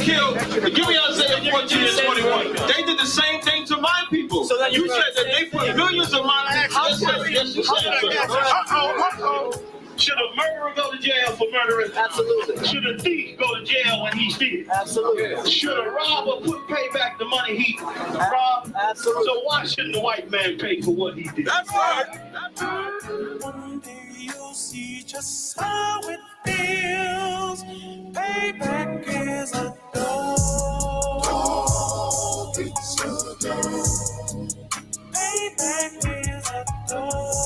killed, give me Isaiah 14 and 21. They did the same thing to my people. So that you said that they put millions of my lives. Yes, you said. Should a murderer go to jail for murdering? Absolutely. Should a thief go to jail when he steals? Absolutely. Should a robber pay back the money he robbed? Absolutely. So why shouldn't the white man pay for what he did? That's right. One day you'll see just how it feels. Payback is a dog. It's a dog. Payback is a dog.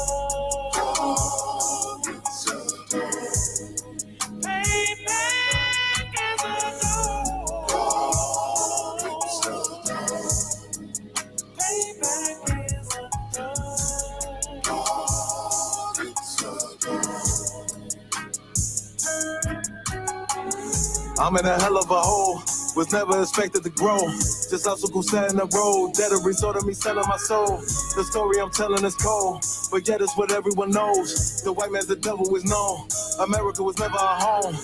I'm in a hell of a hole, was never expected to grow. Just obstacles set in the road, that a result of me selling my soul. The story I'm telling is cold, but yet it's what everyone knows. The white man's the devil is known. America was never our home.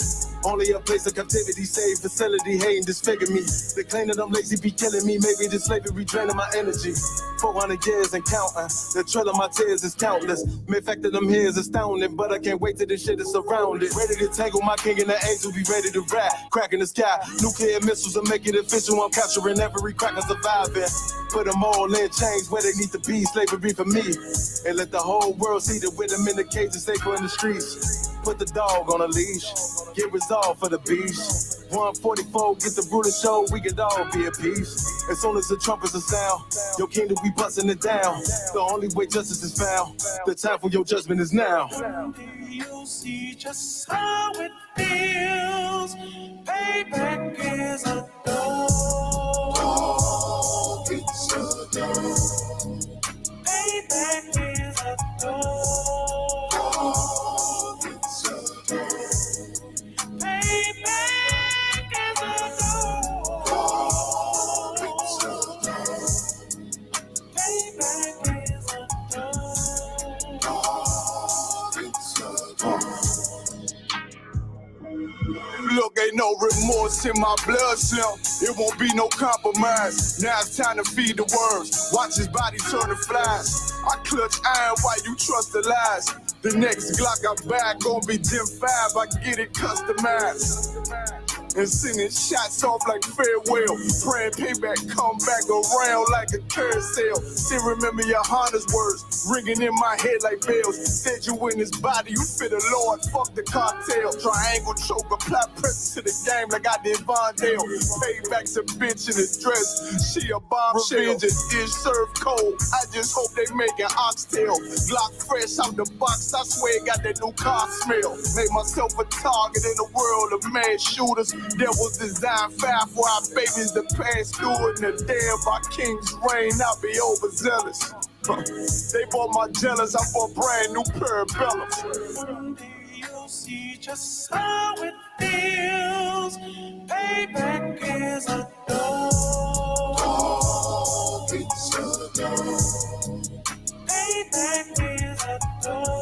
Only a place of captivity, safe facility, hating, disfigure me. They claim that I'm lazy, be killing me. Maybe this slavery draining my energy. 400 years and counting. The trail of my tears is countless. The fact that I'm here is astounding, but I can't wait till this shit is surrounded. Ready to tangle my king and the angel, be ready to rap. Cracking the sky, nuclear missiles will make it official. I'm capturing every cracker surviving. Put them all in chains where they need to be. Slavery for me. And let the whole world see that with them in the cages, safer in the streets. Put the dog on a leash. Get resolved for the beast. 144, get the ruler show, we could all be at peace. As soon as the trumpets are sound, your kingdom we busting it down. The only way justice is found, the time for your judgment is now. You'll see just how it feels. Payback is a dog. It's a dog. Payback is a dog. Look, ain't no remorse in my blood slim. It won't be no compromise. Now it's time to feed the worms. Watch his body turn to flies. I clutch iron while you trust the lies. The next Glock I buy gon' be Gen 5. I get it customized. And sending shots off like farewell. Praying payback come back around like a carousel. Still remember your Honda's words ringing in my head like bells. Said you in his body, you fit a Lord, fuck the cartel. Triangle choke, apply pressure to the game like I did Vondale. Payback's a bitch in a dress, she a bombshell. Revenge is dish served cold, I just hope they make an oxtail. Glock fresh out the box, I swear it got that new car smell. Made myself a target in the world of mad shooters. There was design fire for our babies to pass through in the day of our king's reign. I'll be overzealous. They bought my jealous, I bought brand new parabellums. One day you'll see just how it feels. Payback is a dog. It's a dog. Payback is a dog.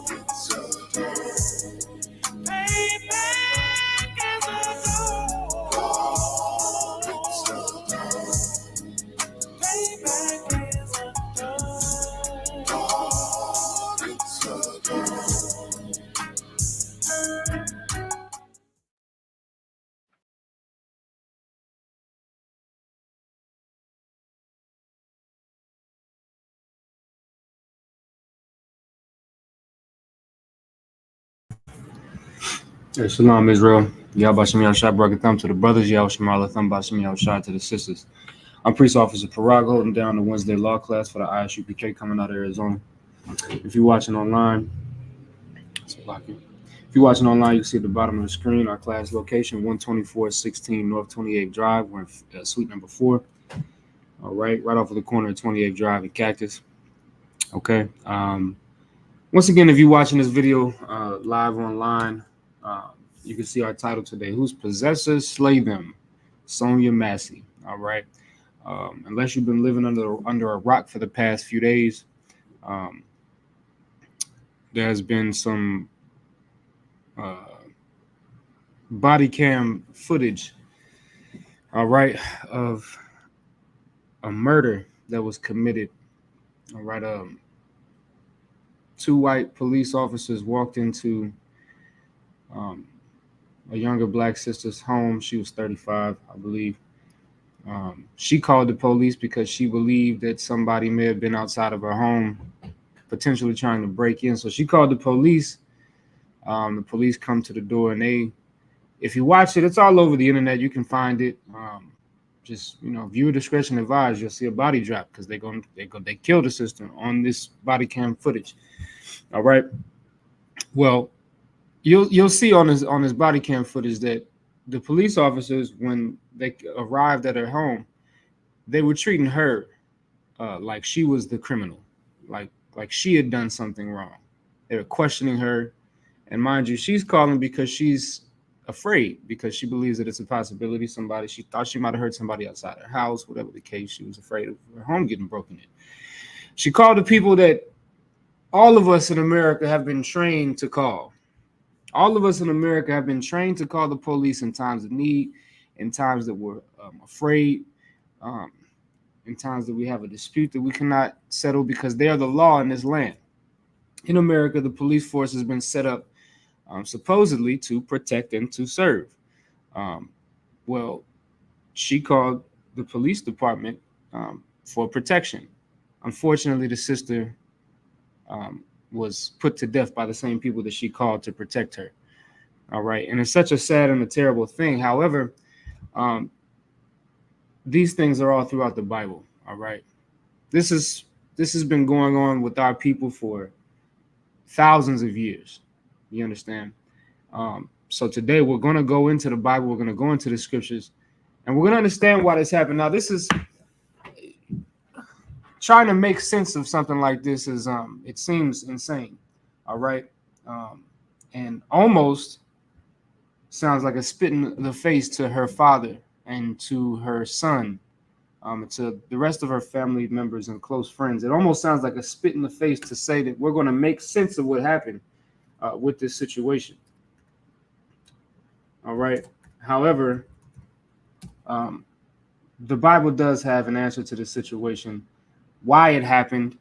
It's a dog. Hey, Shalom, Israel. Yahbashim Yahshua Barakatham to the brothers. Yahushua Malatham Bashim Yahushua to the sisters. I'm Priest Officer Parag, holding down the Wednesday law class for the ISUPK coming out of Arizona. If you're watching online, you see at the bottom of the screen our class location, 12416 North 28th Drive. We're in suite number 4. All right off of the corner of 28th Drive and Cactus. Okay. Once again, if you're watching this video live online, you can see our title today: Whose Possessors Slay Them? Sonya Massey. All right. Unless you've been living under a rock for the past few days, there's been some body cam footage, all right, of a murder that was committed. All right, two white police officers walked into um, a younger black sister's home. She was 35, I believe. She called the police because she believed that somebody may have been outside of her home, potentially trying to break in. So she called the police. The police come to the door, and they, if you watch it, it's all over the internet. You can find it. Just viewer discretion advised. You'll see a body drop because they killed the sister on this body cam footage. All right. Well, you'll see on his body cam footage that the police officers, when they arrived at her home, they were treating her like she was the criminal, like she had done something wrong. They were questioning her, and mind you, she's calling because she's afraid, because she believes that it's a possibility she thought she might have heard somebody outside her house, whatever the case. She was afraid of her home getting broken in. She called the people that all of us in America have been trained to call. All of us in America have been trained to call the police in times of need, in times that we're afraid, in times that we have a dispute that we cannot settle, because they are the law in this land. In America, the police force has been set up supposedly to protect and to serve. Well, she called the police department for protection. Unfortunately, the sister was put to death by the same people that she called to protect her. All right. And it's such a sad and a terrible thing. However, these things are all throughout the Bible. All right. This has been going on with our people for thousands of years. You understand? So today we're going to go into the Bible. We're going to go into the scriptures, and we're going to understand why this happened. Now, this is trying to make sense of something like this is it seems insane. All right. And almost sounds like a spit in the face to her father and to her son, to the rest of her family members and close friends. It almost sounds like a spit in the face to say that we're going to make sense of what happened with this situation. All right. However, the Bible does have an answer to the situation, why it happened,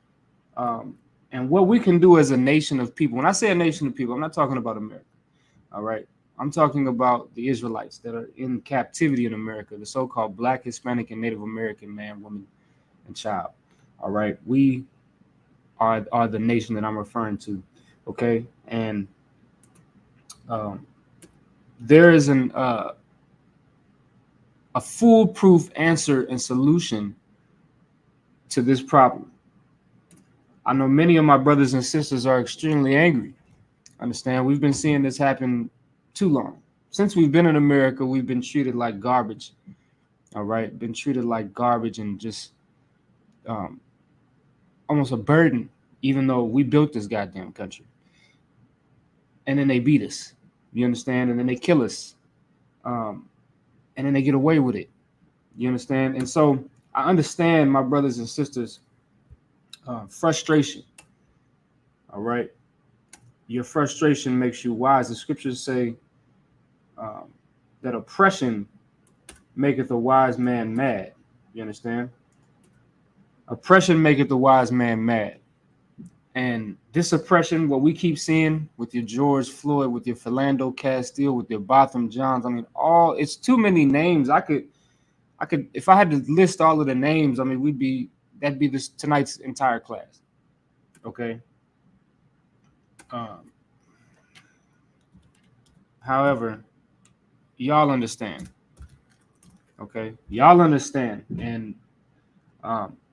and what we can do as a nation of people. When I say a nation of people, I'm not talking about America. All right. I'm talking about the Israelites that are in captivity in America, the so-called Black, Hispanic, and Native American man, woman, and child. All right. We are the nation that I'm referring to. Okay. And there is a foolproof answer and solution to this problem. I know many of my brothers and sisters are extremely angry. Understand? We've been seeing this happen too long. Since we've been in America, we've been treated like garbage. All right. Been treated like garbage and just almost a burden, even though we built this goddamn country. And then they beat us. You understand? And then they kill us. And then they get away with it. You understand? And so I understand my brothers and sisters' frustration. All right. Your frustration makes you wise. The scriptures say that oppression maketh a wise man mad. You understand? Oppression maketh a wise man mad. And this oppression, what we keep seeing with your George Floyd, with your Philando Castile, with your Botham Johns, I mean, it's too many names. I could, if I had to list all of the names, I mean, that'd be this tonight's entire class. Okay. However, y'all understand. Okay. Y'all understand. And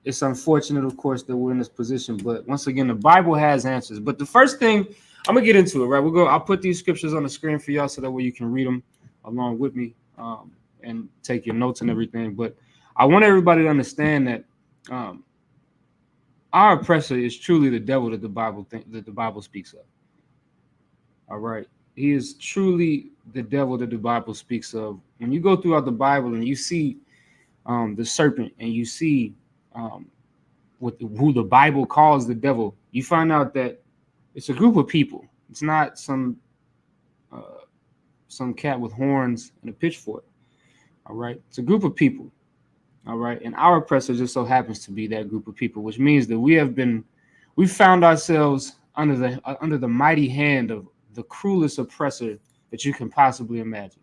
it's unfortunate, of course, that we're in this position. But once again, the Bible has answers. But the first thing, I'm gonna get into it, right? I'll put these scriptures on the screen for y'all so that way you can read them along with me and take your notes and everything. But I want everybody to understand that our oppressor is truly the devil that the Bible speaks of. All right. He is truly the devil that the Bible speaks of. When you go throughout the Bible and you see the serpent and you see who the Bible calls the devil, you find out that it's a group of people. It's not some some cat with horns and a pitchfork. All right. It's a group of people. All right. And our oppressor just so happens to be that group of people, which means that we found ourselves under the mighty hand of the cruelest oppressor that you can possibly imagine.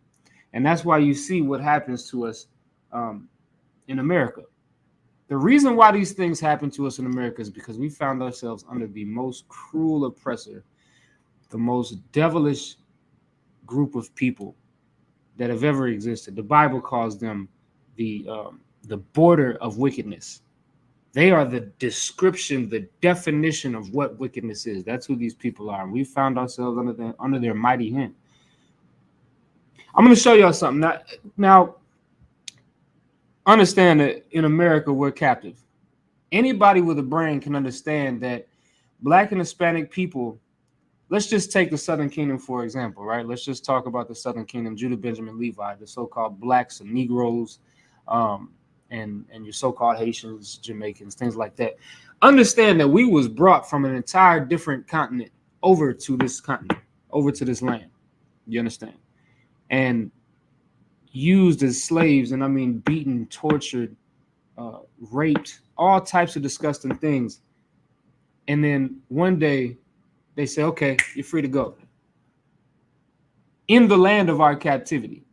And that's why you see what happens to us in America. The reason why these things happen to us in America is because we found ourselves under the most cruel oppressor, the most devilish group of people that have ever existed. The Bible calls them the border of wickedness. They are the description, the definition of what wickedness is. That's who these people are. And we found ourselves under their mighty hand. I'm going to show y'all something. Now, understand that in America, we're captive. Anybody with a brain can understand that Black and Hispanic people, let's just take the Southern Kingdom, for example, right? Let's just talk about the Southern Kingdom, Judah, Benjamin, Levi, the so-called Blacks and Negroes, and your so-called Haitians, Jamaicans, things like that. Understand that we was brought from an entire different continent over to this continent, over to this land. You understand? And used as slaves, and I mean beaten, tortured, raped, all types of disgusting things. And then one day they say, okay, you're free to go. In the land of our captivity.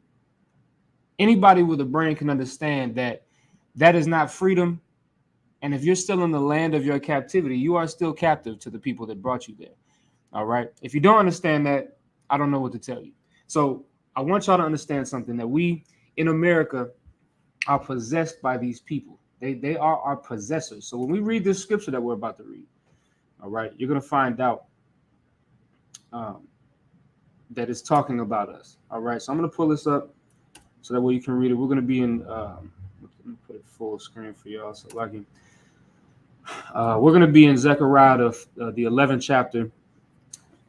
Anybody with a brain can understand that that is not freedom. And if you're still in the land of your captivity, you are still captive to the people that brought you there. All right. If you don't understand that, I don't know what to tell you. So I want y'all to understand something, that we in America are possessed by these people. They are our possessors. So when we read this scripture that we're about to read, all right, you're going to find out that it's talking about us. All right. So I'm going to pull this up so that way you can read it. We're going to be in, let me put it full screen for y'all so I can. We're going to be in Zechariah, the 11th chapter,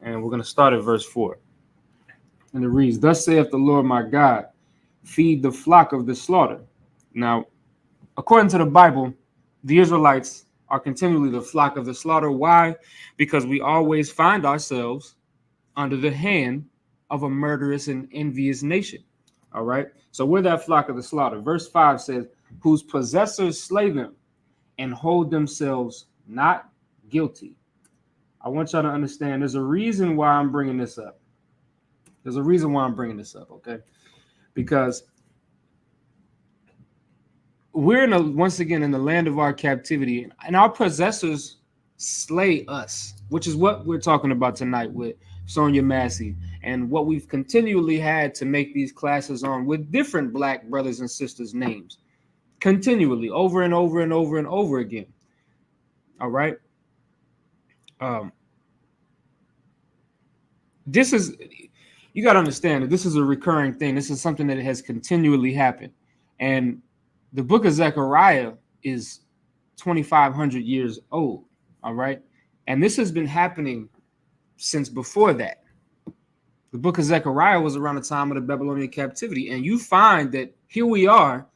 and we're going to start at verse 4. And it reads, "Thus saith the Lord my God, feed the flock of the slaughter." Now, according to the Bible, the Israelites are continually the flock of the slaughter. Why? Because we always find ourselves under the hand of a murderous and envious nation. All right. So we're that flock of the slaughter. Verse 5 says, "Whose possessors slay them and hold themselves not guilty." I want y'all to understand there's a reason why I'm bringing this up. There's a reason why I'm bringing this up, okay? Because we're once again in the land of our captivity, and our possessors slay us, which is what we're talking about tonight with Sonya Massey, and what we've continually had to make these classes on with different Black brothers and sisters' names, continually, over and over and over and over again. All right? This is... You got to understand that this is a recurring thing. This is something that has continually happened. And the book of Zechariah is 2,500 years old. All right. And this has been happening since before that. The book of Zechariah was around the time of the Babylonian captivity. And you find that here we are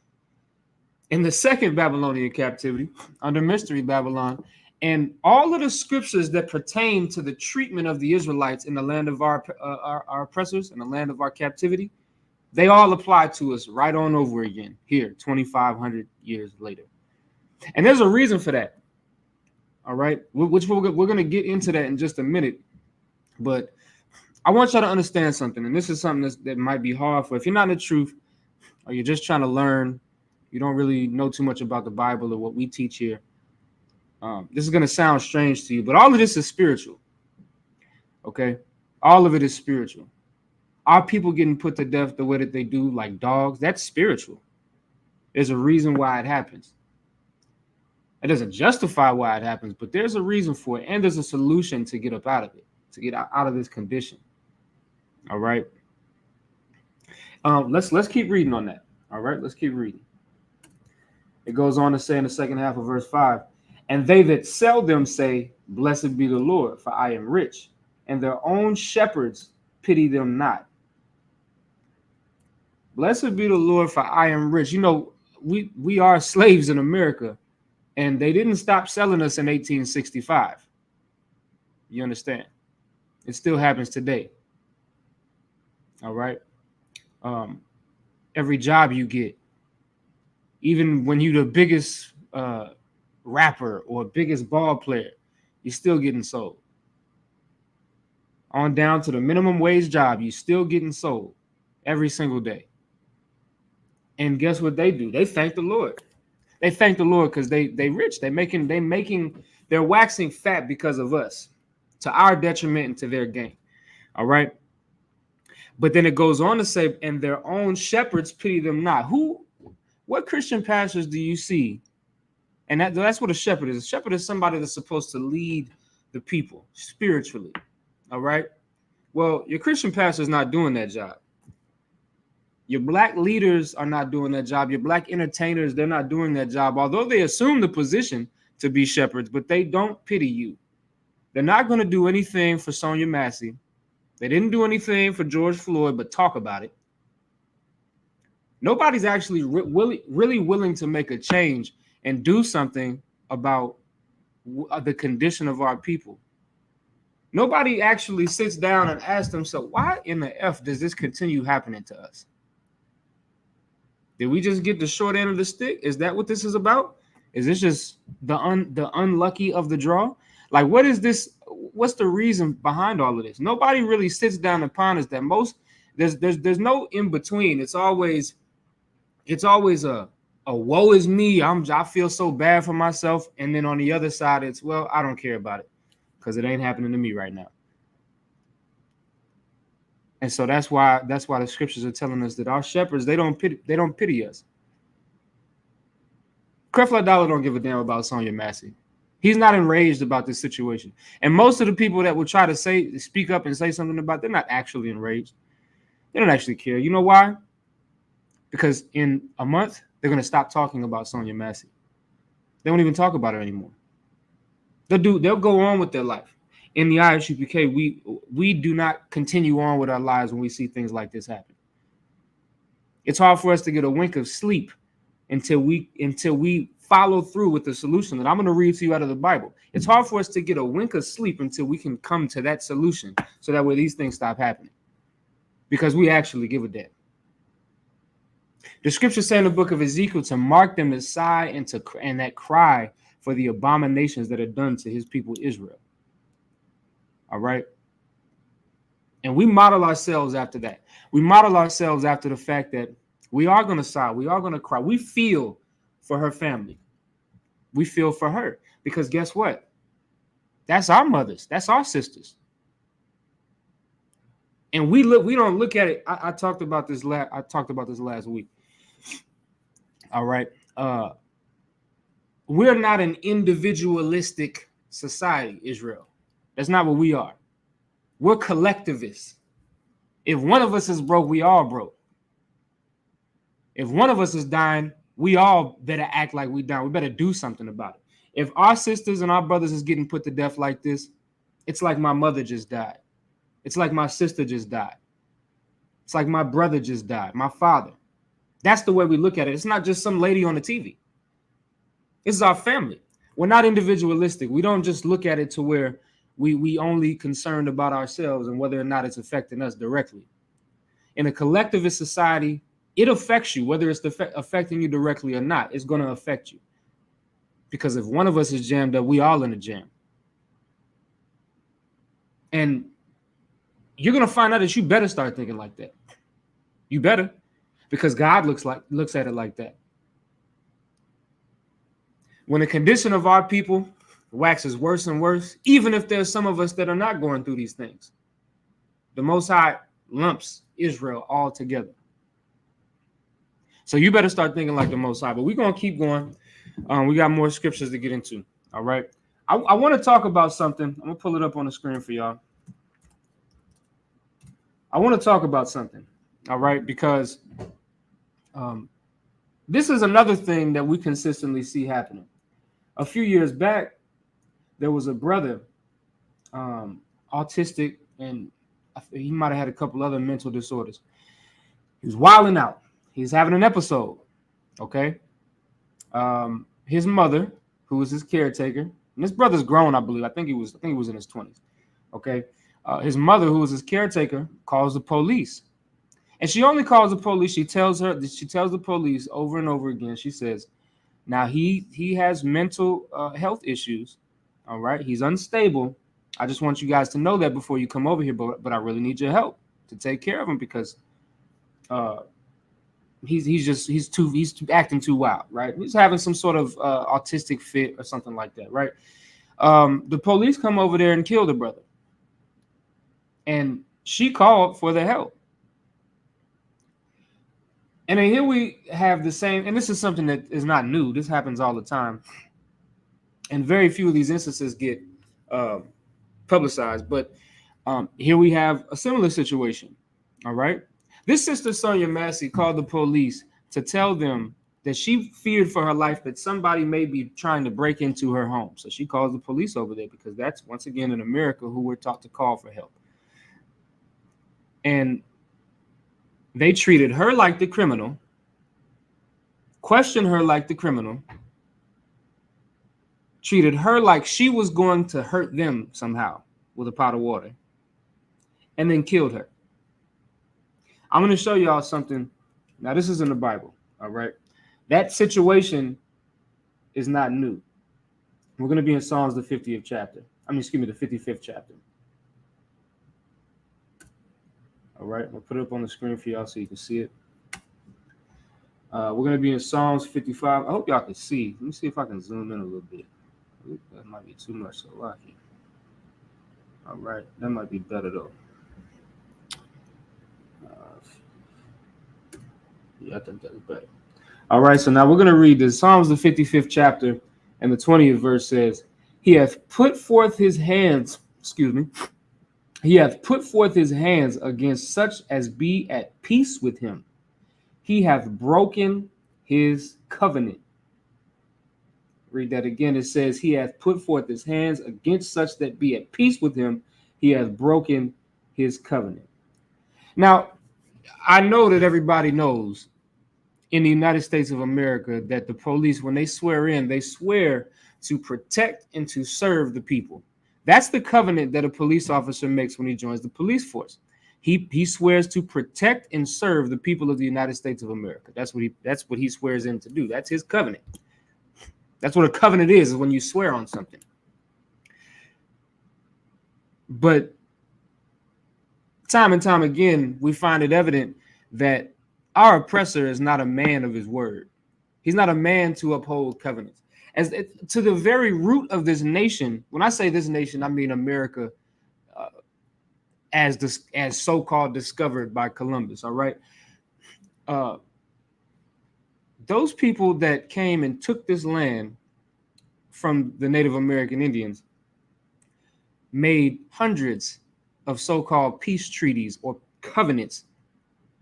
in the second Babylonian captivity under Mystery Babylon. And all of the scriptures that pertain to the treatment of the Israelites in the land of our oppressors, in the land of our captivity, they all apply to us right on over again here, 2,500 years later. And there's a reason for that. All right, which we're going to get into that in just a minute. But I want y'all to understand something. And this is something that might be hard for, if you're not in the truth, or you're just trying to learn, you don't really know too much about the Bible or what we teach here. This is going to sound strange to you, but all of this is spiritual. Okay? All of it is spiritual. Our people getting put to death the way that they do, like dogs, that's spiritual. There's a reason why it happens. It doesn't justify why it happens, but there's a reason for it, and there's a solution to get up out of it, to get out of this condition. All right? Let's keep reading on that. All right? Let's keep reading. It goes on to say in the second half of verse 5, "And they that sell them say, Blessed be the Lord, for I am rich, and their own shepherds pity them not." Blessed be the Lord, for I am rich. You know, we are slaves in America, and they didn't stop selling us in 1865. You understand? It still happens today. All right? every job you get, even when you're the biggest rapper or biggest ball player, you're still getting sold. On down to the minimum wage job, you're still getting sold every single day. And guess what they do? They thank the Lord. They thank the Lord because they rich. They're waxing fat because of us, to our detriment and to their gain. All right. But then it goes on to say, and their own shepherds pity them not. What Christian pastors do you see? And that's what a shepherd is. A shepherd is somebody that's supposed to lead the people spiritually. All right. Well, your Christian pastor is not doing that job. Your black leaders are not doing that job. Your black entertainers, they're not doing that job. Although they assume the position to be shepherds, but they don't pity you. They're not going to do anything for Sonya Massey. They didn't do anything for George Floyd, but talk about it. Nobody's actually really willing to make a change and do something about the condition of our people. Nobody actually sits down and asks themselves, why in the F does this continue happening to us? Did we just get the short end of the stick? Is that what this is about? Is this just the unlucky of the draw? Like, what is this? What's the reason behind all of this? Nobody really sits down and ponders that. There's no in between. It's always a woe is me. I feel so bad for myself. And then on the other side, it's, well, I don't care about it because it ain't happening to me right now. And so that's why the scriptures are telling us that our shepherds, they don't pity us. Creflo Dollar don't give a damn about Sonya Massey. He's not enraged about this situation. And most of the people that will try to speak up and say something about it, they're not actually enraged. They don't actually care. You know why? Because in a month, they're going to stop talking about Sonya Massey. They won't even talk about her anymore. They'll go on with their life. In the ISUPK, we do not continue on with our lives when we see things like this happen. It's hard for us to get a wink of sleep until we follow through with the solution that I'm going to read to you out of the Bible. It's hard for us to get a wink of sleep until we can come to that solution so that way these things stop happening. Because we actually give a damn. The scriptures say in the book of Ezekiel to mark them, to sigh, and that cry for the abominations that are done to his people Israel. All right. And we model ourselves after that. We model ourselves after the fact that we are going to sigh. We are going to cry. We feel for her family. We feel for her because guess what? That's our mothers. That's our sisters. And we don't look at it. I talked about this last week. All right. We're not an individualistic society, Israel. That's not what we are. We're collectivists. If one of us is broke, we all broke. If one of us is dying, we all better act like we dying. We better do something about it. If our sisters and our brothers is getting put to death like this, it's like my mother just died. It's like my sister just died. It's like my brother just died, my father. That's the way we look at it. It's not just some lady on the TV. This is our family. We're not individualistic. We don't just look at it to where we only concerned about ourselves and whether or not it's affecting us directly. In a collectivist society, it affects you, whether it's affecting you directly or not. It's going to affect you. Because if one of us is jammed up, we all in a jam. And you're going to find out that you better start thinking like that. You better. Because God looks at it like that. When the condition of our people waxes worse and worse, even if there's some of us that are not going through these things, the Most High lumps Israel all together. So you better start thinking like the Most High. But we're going to keep going. We got more scriptures to get into. All right. I want to talk about something. I'm going to pull it up on the screen for y'all. I want to talk about something. All right. Because this is another thing that we consistently see happening. A few years back, there was a brother, autistic, and he might have had a couple other mental disorders. He was wilding out. He's having an episode. Okay. His mother, who was his caretaker, and this brother's grown, I believe. I think he was in his 20s. Okay. His mother, who was his caretaker, calls the police. And she only calls the police. She tells the police over and over again. She says, now he has mental health issues. All right. He's unstable. I just want you guys to know that before you come over here. But I really need your help to take care of him because he's acting too wild. Right. He's having some sort of autistic fit or something like that. Right. The police come over there and kill the brother. And she called for the help. And then here we have the same, and this is something that is not new. This happens all the time. And very few of these instances get publicized. But here we have a similar situation. All right. This sister, Sonya Massey, called the police to tell them that she feared for her life that somebody may be trying to break into her home. So she calls the police over there because that's, once again, in America, who we're taught to call for help. And they treated her like the criminal, questioned her like the criminal, treated her like she was going to hurt them somehow with a pot of water, and then killed her. I'm going to show y'all something. Now, this is in the Bible, all right? That situation is not new. We're going to be in Psalms, the 50th chapter. The 55th chapter. All right, we'll put it up on the screen for y'all so you can see it. We're going to be in Psalms 55. I hope y'all can see. Let me see if I can zoom in a little bit. Ooh, that might be too much, so lucky. All right, that might be better, though. Yeah, I think that's better. All right, so now we're going to read this. Psalms, the 55th chapter, and the 20th verse says, He hath put forth his hands against such as be at peace with him. He hath broken his covenant. Read that again. It says, He hath put forth his hands against such that be at peace with him. He hath broken his covenant. Now, I know that everybody knows in the United States of America that the police, when they swear in, they swear to protect and to serve the people. That's the covenant that a police officer makes when he joins the police force. He swears to protect and serve the people of the United States of America. That's what he swears in to do. That's his covenant. That's what a covenant is when you swear on something. But time and time again, we find it evident that our oppressor is not a man of his word. He's not a man to uphold covenants. To the very root of this nation, when I say this nation, I mean America, as so-called discovered by Columbus. All right, those people that came and took this land from the Native American Indians made hundreds of so-called peace treaties or covenants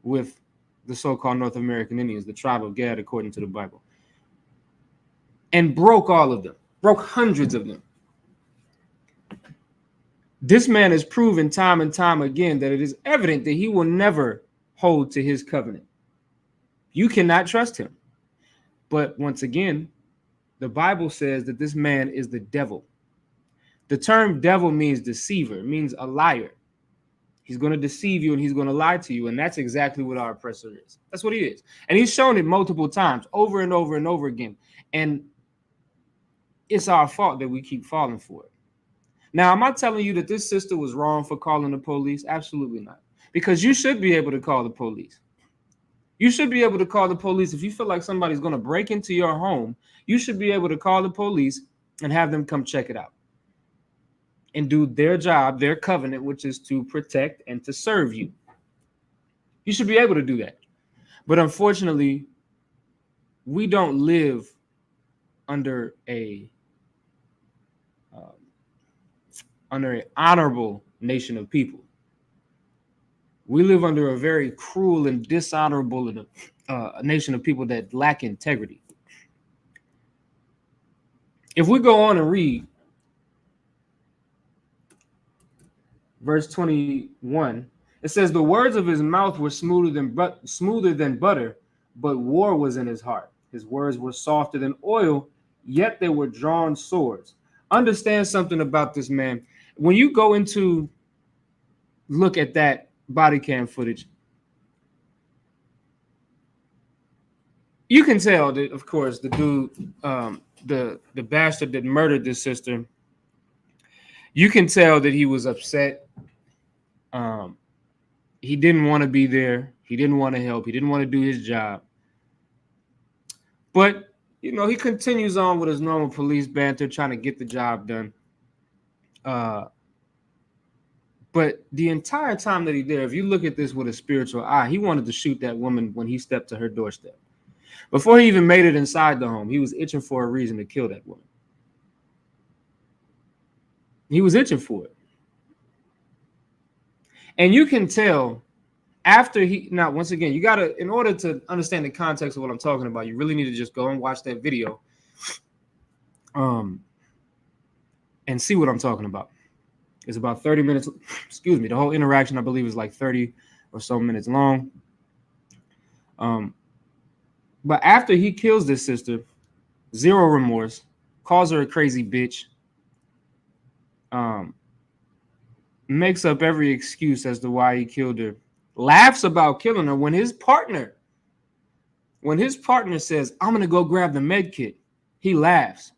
with the so-called North American Indians, the tribe of Gad, according to the Bible, and broke all of them, broke hundreds of them. This man has proven time and time again that it is evident that he will never hold to his covenant. You cannot trust him. But once again, the Bible says that this man is the devil. The term devil means deceiver, it means a liar. He's going to deceive you and he's going to lie to you. And that's exactly what our oppressor is. That's what he is. And he's shown it multiple times, over and over and over again. And it's our fault that we keep falling for it. Now, am I telling you that this sister was wrong for calling the police? Absolutely not. Because you should be able to call the police. You should be able to call the police if you feel like somebody's going to break into your home. You should be able to call the police and have them come check it out and do their job, their covenant, which is to protect and to serve you. You should be able to do that. But unfortunately, we don't live under an honorable nation of people. We live under a very cruel and dishonorable nation of people that lack integrity. If we go on and read verse 21, it says, the words of his mouth were smoother than butter, but war was in his heart. His words were softer than oil, yet they were drawn swords. Understand something about this man. When you go into look at that body cam footage, You can tell that, of course, the dude, the bastard that murdered this sister, you can tell that he was upset. He didn't want to be there. He didn't want to help. He didn't want to do his job. But, he continues on with his normal police banter, trying to get the job done. But the entire time that he's there, if you look at this with a spiritual eye, he wanted to shoot that woman when he stepped to her doorstep. Before he even made it inside the home, he was itching for a reason to kill that woman. He was itching for it. And you can tell after now, once again, you got to, in order to understand the context of what I'm talking about, you really need to just go and watch that video and see what I'm talking about. It's about 30 minutes. Excuse me. The whole interaction, I believe, is like 30 or so minutes long. But after he kills this sister, zero remorse, calls her a crazy bitch, makes up every excuse as to why he killed her, laughs about killing her when his partner says, I'm going to go grab the med kit, he laughs.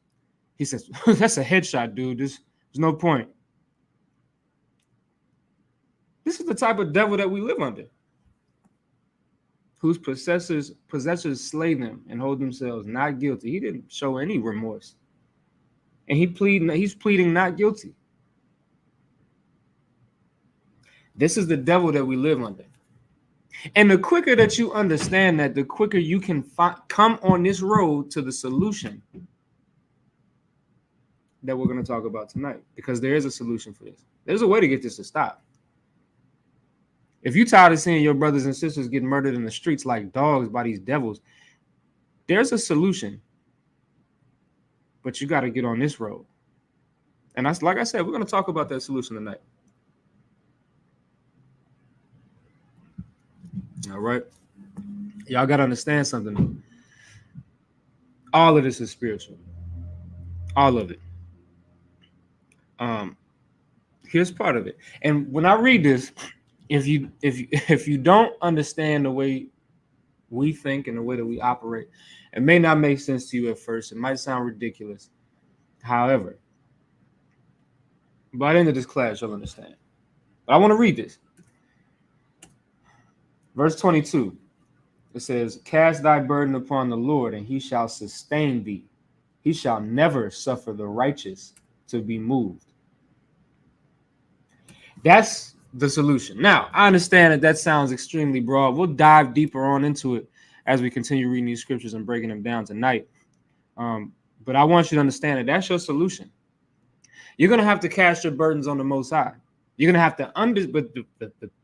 He says, that's a headshot, dude. There's no point. This is the type of devil that we live under, whose possessors slay them and hold themselves not guilty. He didn't show any remorse. And he's pleading not guilty. This is the devil that we live under. And the quicker that you understand that, the quicker you can come on this road to the solution that we're going to talk about tonight. Because there is a solution for this. There's a way to get this to stop. If you're tired of seeing your brothers and sisters get murdered in the streets like dogs by these devils, there's a solution. But you got to get on this road. And that's, like I said, we're going to talk about that solution tonight. All right. Y'all got to understand something. All of this is spiritual. All of it. Here's part of it. And when I read this, if you don't understand the way we think and the way that we operate, it may not make sense to you at first. It might sound ridiculous. However, by the end of this class, you'll understand. But I want to read this. Verse 22. It says, cast thy burden upon the Lord, and he shall sustain thee. He shall never suffer the righteous to be moved. That's the solution. Now, I understand that sounds extremely broad. We'll dive deeper on into it as we continue reading these scriptures and breaking them down tonight. But I want you to understand that that's your solution. You're going to have to cast your burdens on the Most High. You're going to have to but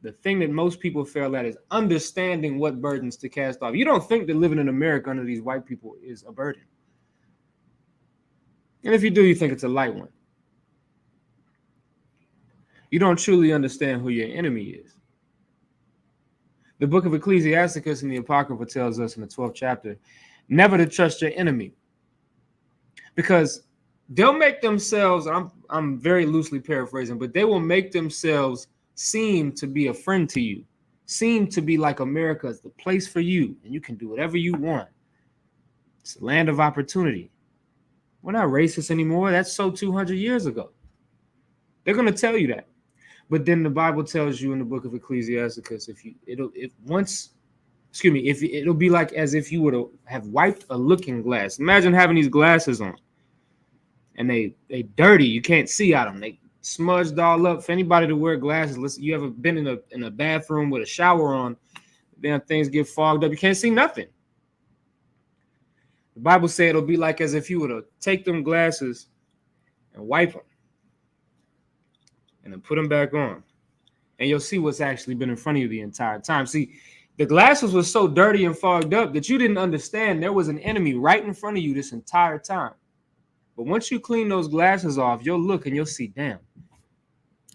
the thing that most people fail at is understanding what burdens to cast off. You don't think that living in America under these white people is a burden. And if you do, you think it's a light one. You don't truly understand who your enemy is. The book of Ecclesiasticus in the Apocrypha tells us in the 12th chapter, never to trust your enemy. Because they'll make themselves, I'm very loosely paraphrasing, but they will make themselves seem to be a friend to you, seem to be like America is the place for you, and you can do whatever you want. It's a land of opportunity. We're not racist anymore. That's so 200 years ago. They're going to tell you that. But then the Bible tells you in the book of Ecclesiasticus, it'll be like as if you were to have wiped a looking glass. Imagine having these glasses on. And they dirty. You can't see out them. They smudged all up. For anybody to wear glasses, listen, you ever been in a bathroom with a shower on, then things get fogged up. You can't see nothing. The Bible says it'll be like as if you were to take them glasses and wipe them and then put them back on. And you'll see what's actually been in front of you the entire time. See, the glasses were so dirty and fogged up that you didn't understand there was an enemy right in front of you this entire time. But once you clean those glasses off, you'll look and you'll see, damn,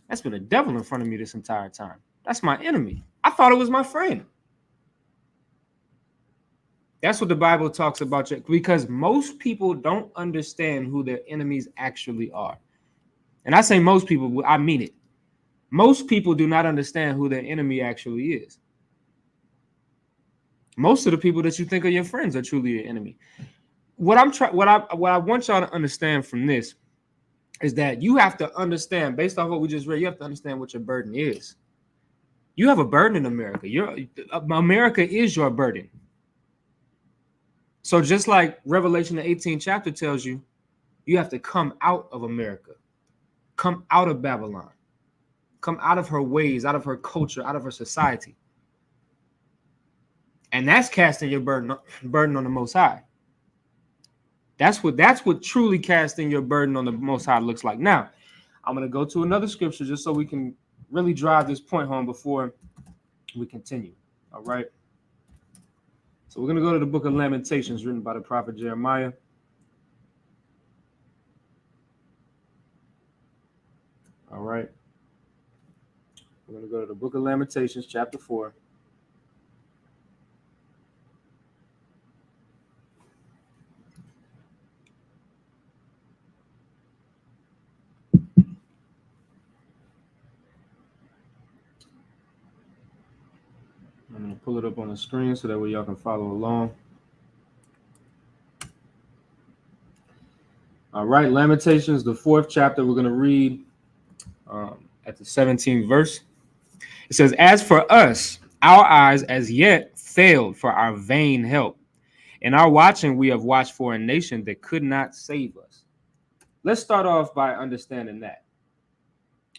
that's been a devil in front of me this entire time. That's my enemy. I thought it was my friend. That's what the Bible talks about, because most people don't understand who their enemies actually are. And I say most people, I mean it. Most people do not understand who their enemy actually is. Most of the people that you think are your friends are truly your enemy. What I want y'all to understand from this is that you have to understand, based off what we just read, you have to understand what your burden is. You have a burden in America. America is your burden. So just like Revelation, the 18th chapter tells you, you have to come out of America, come out of Babylon, come out of her ways, out of her culture, out of her society. And that's casting your burden on the Most High. That's what truly casting your burden on the Most High looks like. Now, I'm going to go to another scripture just so we can really drive this point home before we continue. All right. So we're going to go to the book of Lamentations written by the prophet Jeremiah. All right. We're going to go to the book of Lamentations, chapter 4. I'm going to pull it up on the screen so that way y'all can follow along. All right, Lamentations, the 4th chapter. We're going to read at the 17th verse. It says, as for us, our eyes as yet failed for our vain help. In our watching, we have watched for a nation that could not save us. Let's start off by understanding that.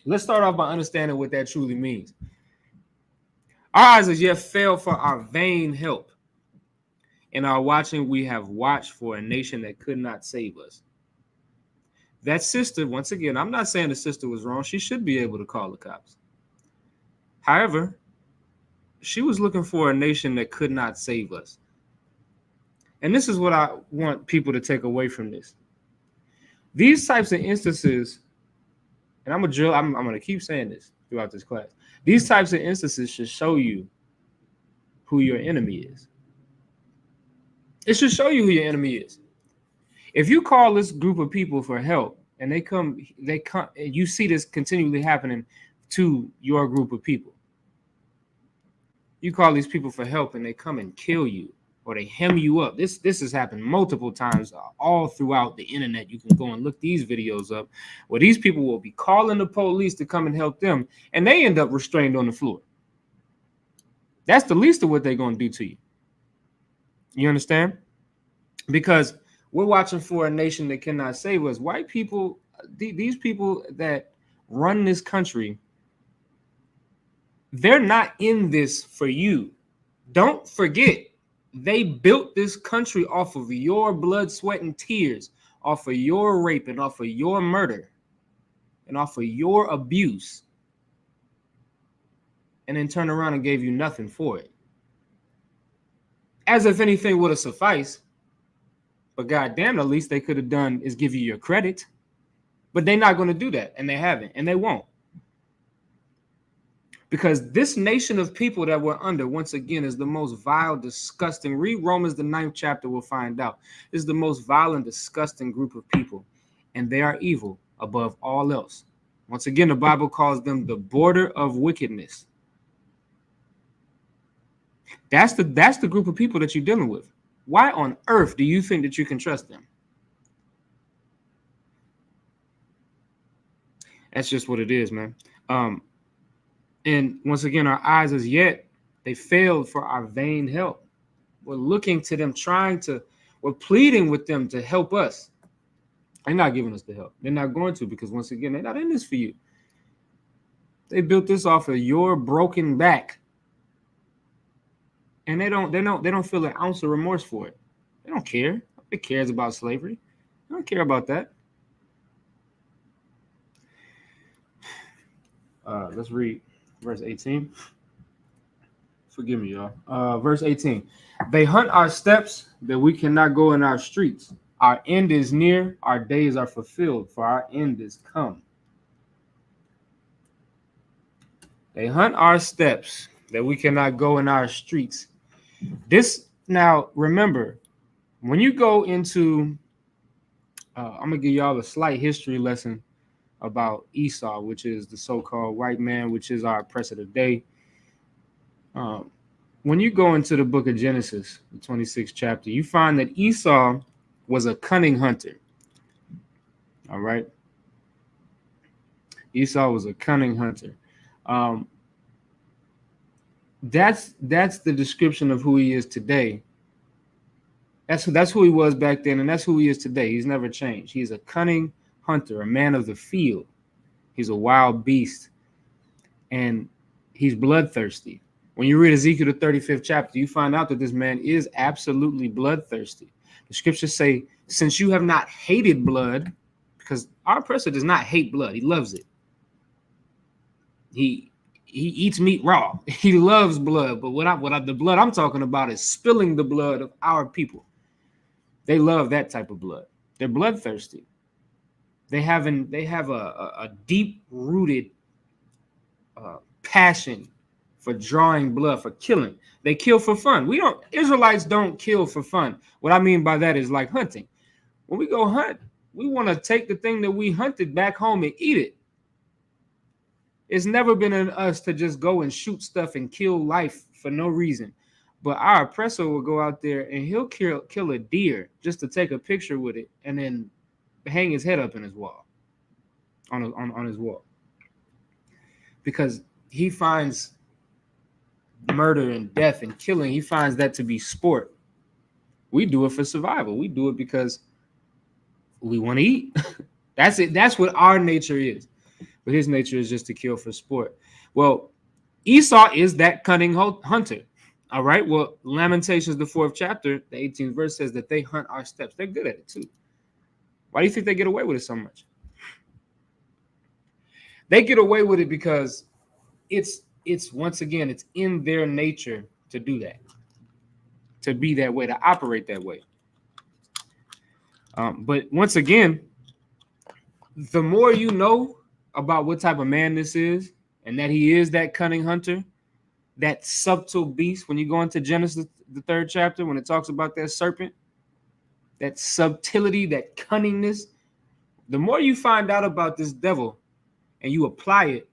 Let's start off by understanding what that truly means. Our eyes as yet failed for our vain help. In our watching, we have watched for a nation that could not save us. That sister, once again, I'm not saying the sister was wrong. She should be able to call the cops. However, she was looking for a nation that could not save us. And this is what I want people to take away from this. These types of instances, and I'm going to keep saying this throughout this class. These types of instances should show you who your enemy is. It should show you who your enemy is. If you call this group of people for help and they come, and you see this continually happening to your group of people. You call these people for help and they come and kill you or they hem you up. This has happened multiple times all throughout the internet. You can go and look these videos up where these people will be calling the police to come and help them and they end up restrained on the floor. That's the least of what they're going to do to you. You understand? Because we're watching for a nation that cannot save us. White people, these people that run this country, they're not in this for you. Don't forget, they built this country off of your blood, sweat, and tears, off of your rape and off of your murder and off of your abuse, and then turned around and gave you nothing for it. As if anything would have sufficed. But goddamn, the least they could have done is give you your credit. But they're not going to do that, and they haven't, and they won't. Because this nation of people that we're under, once again, is the most vile, disgusting. Read Romans, the 9th chapter, we'll find out. This is the most vile and disgusting group of people, and they are evil above all else. Once again, the Bible calls them the border of wickedness. That's the group of people that you're dealing with. Why on earth do you think that you can trust them? That's just what it is, man. And once again, our eyes as yet, they failed for our vain help. We're looking to them, we're pleading with them to help us. They're not giving us the help. They're not going to, because once again, they're not in this for you. They built this off of your broken back. And they don't feel an ounce of remorse for it. They don't care. Nobody cares about slavery. They don't care about that. Let's read verse 18. Forgive me, y'all. Verse 18. They hunt our steps that we cannot go in our streets. Our end is near. Our days are fulfilled, for our end is come. They hunt our steps that we cannot go in our streets. This, now remember, when you go into, I'm gonna give y'all a slight history lesson about Esau, which is the so-called white man, which is our oppressor today. When when you go into the book of Genesis, the 26th chapter, you find that Esau was a cunning hunter. All right. Esau was a cunning hunter. That's the description of who he is today. That's who he was back then, and that's who he is today. He's never changed. He's a cunning hunter, a man of the field. He's a wild beast, and he's bloodthirsty. When you read Ezekiel, the 35th chapter, you find out that this man is absolutely bloodthirsty. The scriptures say, since you have not hated blood, because our oppressor does not hate blood. He loves it. He eats meat raw. He loves blood. But the blood I'm talking about is spilling the blood of our people. They love that type of blood. They're bloodthirsty. They have a deep-rooted passion for drawing blood, for killing. They kill for fun. Israelites don't kill for fun. What I mean by that is like hunting. When we go hunt, we want to take the thing that we hunted back home and eat it. It's never been in us to just go and shoot stuff and kill life for no reason. But our oppressor will go out there and he'll kill a deer just to take a picture with it and then hang his head up in his wall, on his wall. Because he finds murder and death and killing, he finds that to be sport. We do it for survival. We do it because we want to eat. That's it. That's what our nature is. But his nature is just to kill for sport. Well, Esau is that cunning hunter. All right. Well, Lamentations, the 4th chapter, the 18th verse says that they hunt our steps. They're good at it too. Why do you think they get away with it so much? They get away with it because it's once again, it's in their nature to do that, to be that way, to operate that way. But once again, the more you know about what type of man this is, and that he is that cunning hunter, that subtle beast. When you go into Genesis, the 3rd chapter, when it talks about that serpent, that subtlety, that cunningness, the more you find out about this devil and you apply it,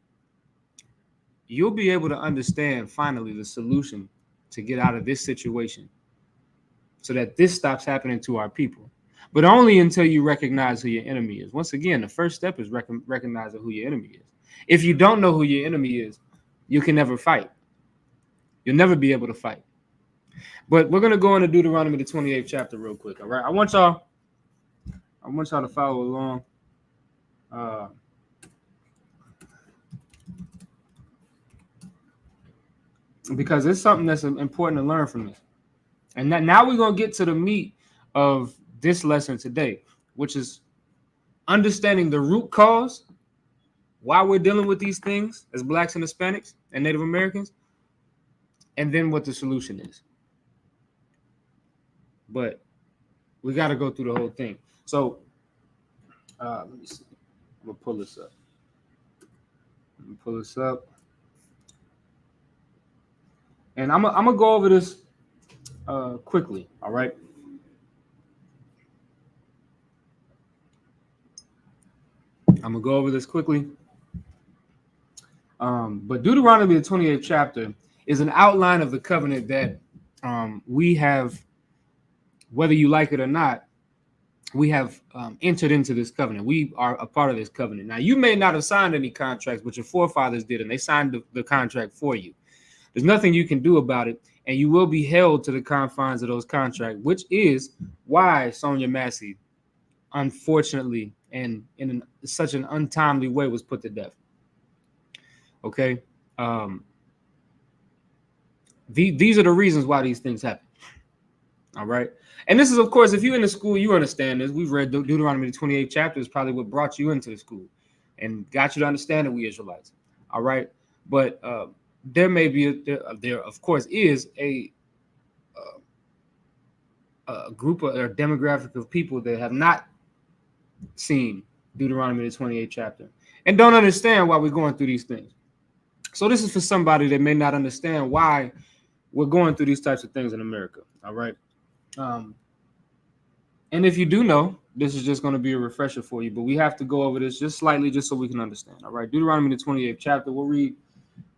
you'll be able to understand finally the solution to get out of this situation so that this stops happening to our people. But only until you recognize who your enemy is. Once again, the first step is recognizing who your enemy is. If you don't know who your enemy is, you can never fight. You'll never be able to fight. But we're going to go into Deuteronomy, the 28th chapter real quick, all right? I want y'all to follow along. Because it's something that's important to learn from this. And now we're going to get to the meat of this lesson today, which is understanding the root cause, why we're dealing with these things as Blacks and Hispanics and Native Americans, and then what the solution is. But we got to go through the whole thing. So let me see. I'm going to pull this up. And I'm going to go over this quickly, all right? I'm going to go over this quickly. But Deuteronomy, the 28th chapter, is an outline of the covenant that we have, whether you like it or not, we have entered into this covenant. We are a part of this covenant. Now, you may not have signed any contracts, but your forefathers did, and they signed the contract for you. There's nothing you can do about it, and you will be held to the confines of those contracts, which is why Sonya Massey, unfortunately, and in such an untimely way, was put to death. Okay? These are the reasons why these things happen. All right? And this is, of course, if you're in the school, you understand this. We've read Deuteronomy, the 28th chapter is probably what brought you into the school and got you to understand that we Israelites. All right? But there may be, there of course, is a group or a demographic of people that have not seen Deuteronomy, the 28th chapter, and don't understand why we're going through these things. So this is for somebody that may not understand why we're going through these types of things in America. All right. And if you do know, this is just going to be a refresher for you, but we have to go over this just slightly just so we can understand. All right. Deuteronomy, the 28th chapter, we'll read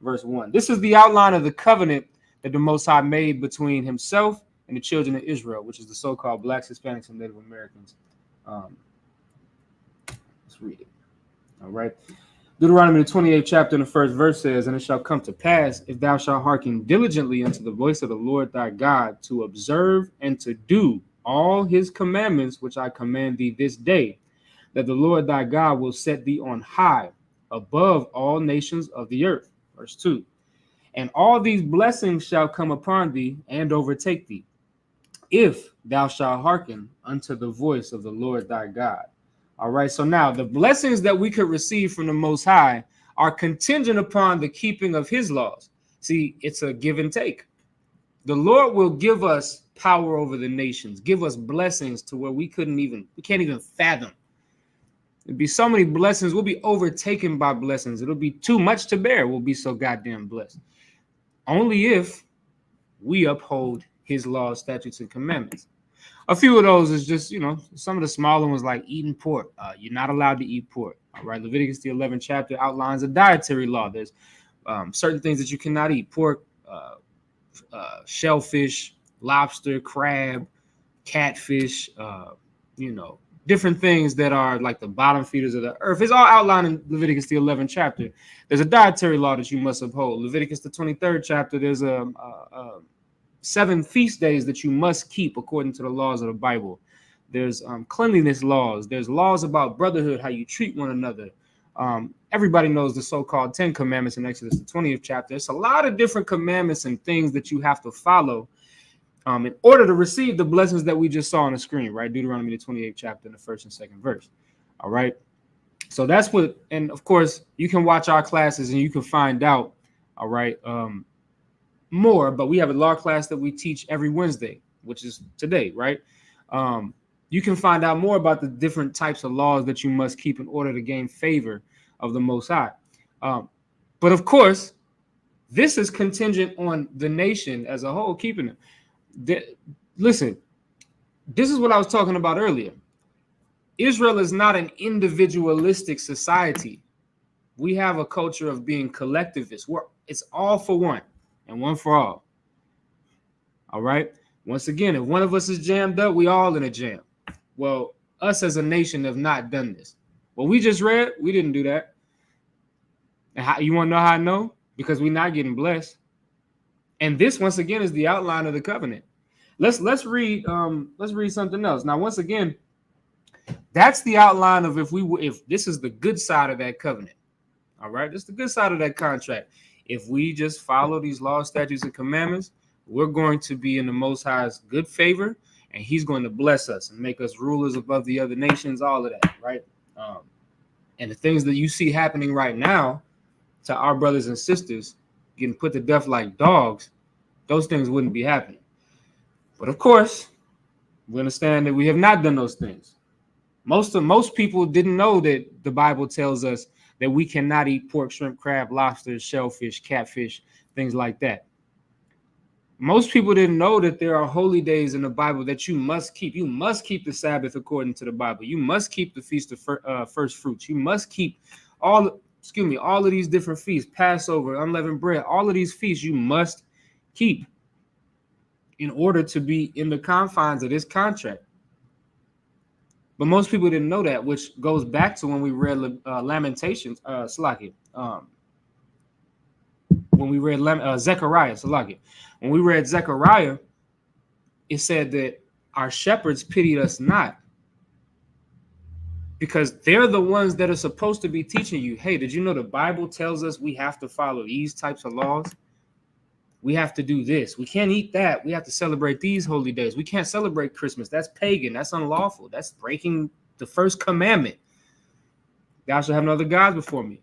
verse 1. This is the outline of the covenant that the Most High made between himself and the children of Israel, which is the so-called blacks, Hispanics, and Native Americans. Let's read it. All right. Deuteronomy, the 28th chapter, and the first verse says, "And it shall come to pass, if thou shalt hearken diligently unto the voice of the Lord thy God, to observe and to do all his commandments, which I command thee this day, that the Lord thy God will set thee on high above all nations of the earth." Verse 2. "And all these blessings shall come upon thee and overtake thee, if thou shalt hearken unto the voice of the Lord thy God." All right, so now the blessings that we could receive from the Most High are contingent upon the keeping of his laws. See, it's a give and take. The Lord will give us power over the nations, give us blessings to where we can't even fathom. There'll be so many blessings, we'll be overtaken by blessings. It'll be too much to bear. We'll be so goddamn blessed. Only if we uphold his laws, statutes, and commandments. A few of those is just, some of the smaller ones like eating pork. You're not allowed to eat pork. All right. Leviticus, the 11th chapter, outlines a dietary law. There's certain things that you cannot eat: pork, shellfish, lobster, crab, catfish, different things that are like the bottom feeders of the earth. It's all outlined in Leviticus, the 11th chapter. There's a dietary law that you must uphold. Leviticus, the 23rd chapter, there's 7 feast days that you must keep according to the laws of the Bible. There's cleanliness laws. There's laws about brotherhood, how you treat one another. Everybody knows the so-called 10 commandments in Exodus, the 20th chapter. It's a lot of different commandments and things that you have to follow in order to receive the blessings that we just saw on the screen, right? Deuteronomy, the 28th chapter, in the 1st and 2nd verse. All right. So that's what, and of course, you can watch our classes and you can find out, all right, more, but we have a law class that we teach every Wednesday, which is today, right? You can find out more about the different types of laws that you must keep in order to gain favor of the Most High. But of course, this is contingent on the nation as a whole keeping it. Listen, this is what I was talking about earlier. Israel is not an individualistic society. We have a culture of being collectivist. It's all for one and one for all. All right. Once again, if one of us is jammed up, we all in a jam. Well, us as a nation have not done this. What we just read, we didn't do that. And how, you want to know how I know? Because we're not getting blessed. And this, once again, is the outline of the covenant. Let's read something else. Now, once again, that's the outline of if this is the good side of that covenant. All right, this is the good side of that contract. If we just follow these laws, statutes, and commandments, we're going to be in the Most High's good favor, and he's going to bless us and make us rulers above the other nations, all of that, right? And the things that you see happening right now to our brothers and sisters getting put to death like dogs, those things wouldn't be happening. But of course, we understand that we have not done those things. Most people didn't know that the Bible tells us that we cannot eat pork, shrimp, crab, lobster, shellfish, catfish, things like that. Most people didn't know that there are holy days in the Bible that you must keep. You must keep the Sabbath according to the Bible. You must keep the Feast of First Fruits. You must keep all of these different feasts, Passover, unleavened bread, all of these feasts you must keep in order to be in the confines of this contract. But most people didn't know that, which goes back to when we read Lamentations, when we read Zechariah, When we read Zechariah, it said that our shepherds pitied us not, because they're the ones that are supposed to be teaching you, hey, did you know the Bible tells us we have to follow these types of laws? We have to do this. We can't eat that. We have to celebrate these holy days. We can't celebrate Christmas. That's pagan. That's unlawful. That's breaking the first commandment. Thou shalt have no other gods before me.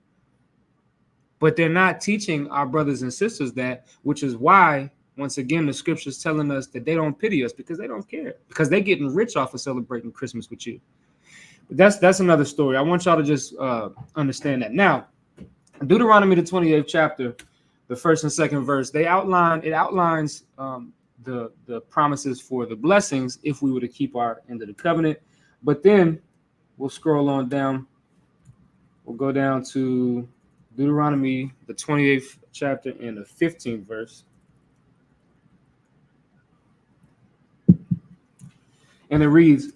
But they're not teaching our brothers and sisters that, which is why, once again, the scripture's telling us that they don't pity us because they don't care, because they're getting rich off of celebrating Christmas with you. But that's another story. I want y'all to just understand that. Now, Deuteronomy, the 28th chapter, the 1st and 2nd verse, it outlines the promises for the blessings if we were to keep our end of the covenant. But then we'll scroll on down. We'll go down to Deuteronomy, the 28th chapter and the 15th verse. And it reads,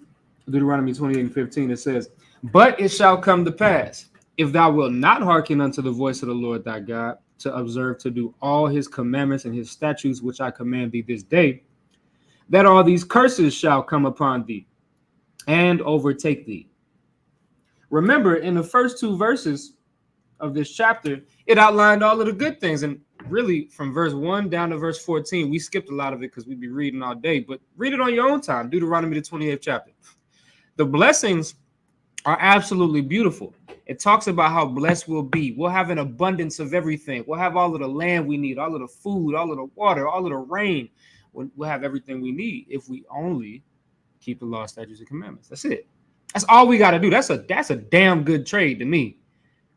Deuteronomy 28:15, it says, but it shall come to pass, if thou wilt not hearken unto the voice of the Lord thy God, to observe to do all his commandments and his statutes, which I command thee this day, that all these curses shall come upon thee and overtake thee. Remember, in the first 2 verses of this chapter, it outlined all of the good things. And really, from verse 1 down to verse 14, we skipped a lot of it because we'd be reading all day, but read it on your own time. Deuteronomy, the 28th chapter. The blessings are absolutely beautiful. It talks about how blessed we'll be. We'll have an abundance of everything. We'll have all of the land we need, all of the food, all of the water, all of the rain. We'll have everything we need if we only keep the law, statutes, and commandments. That's it. That's all we got to do. That's a damn good trade to me.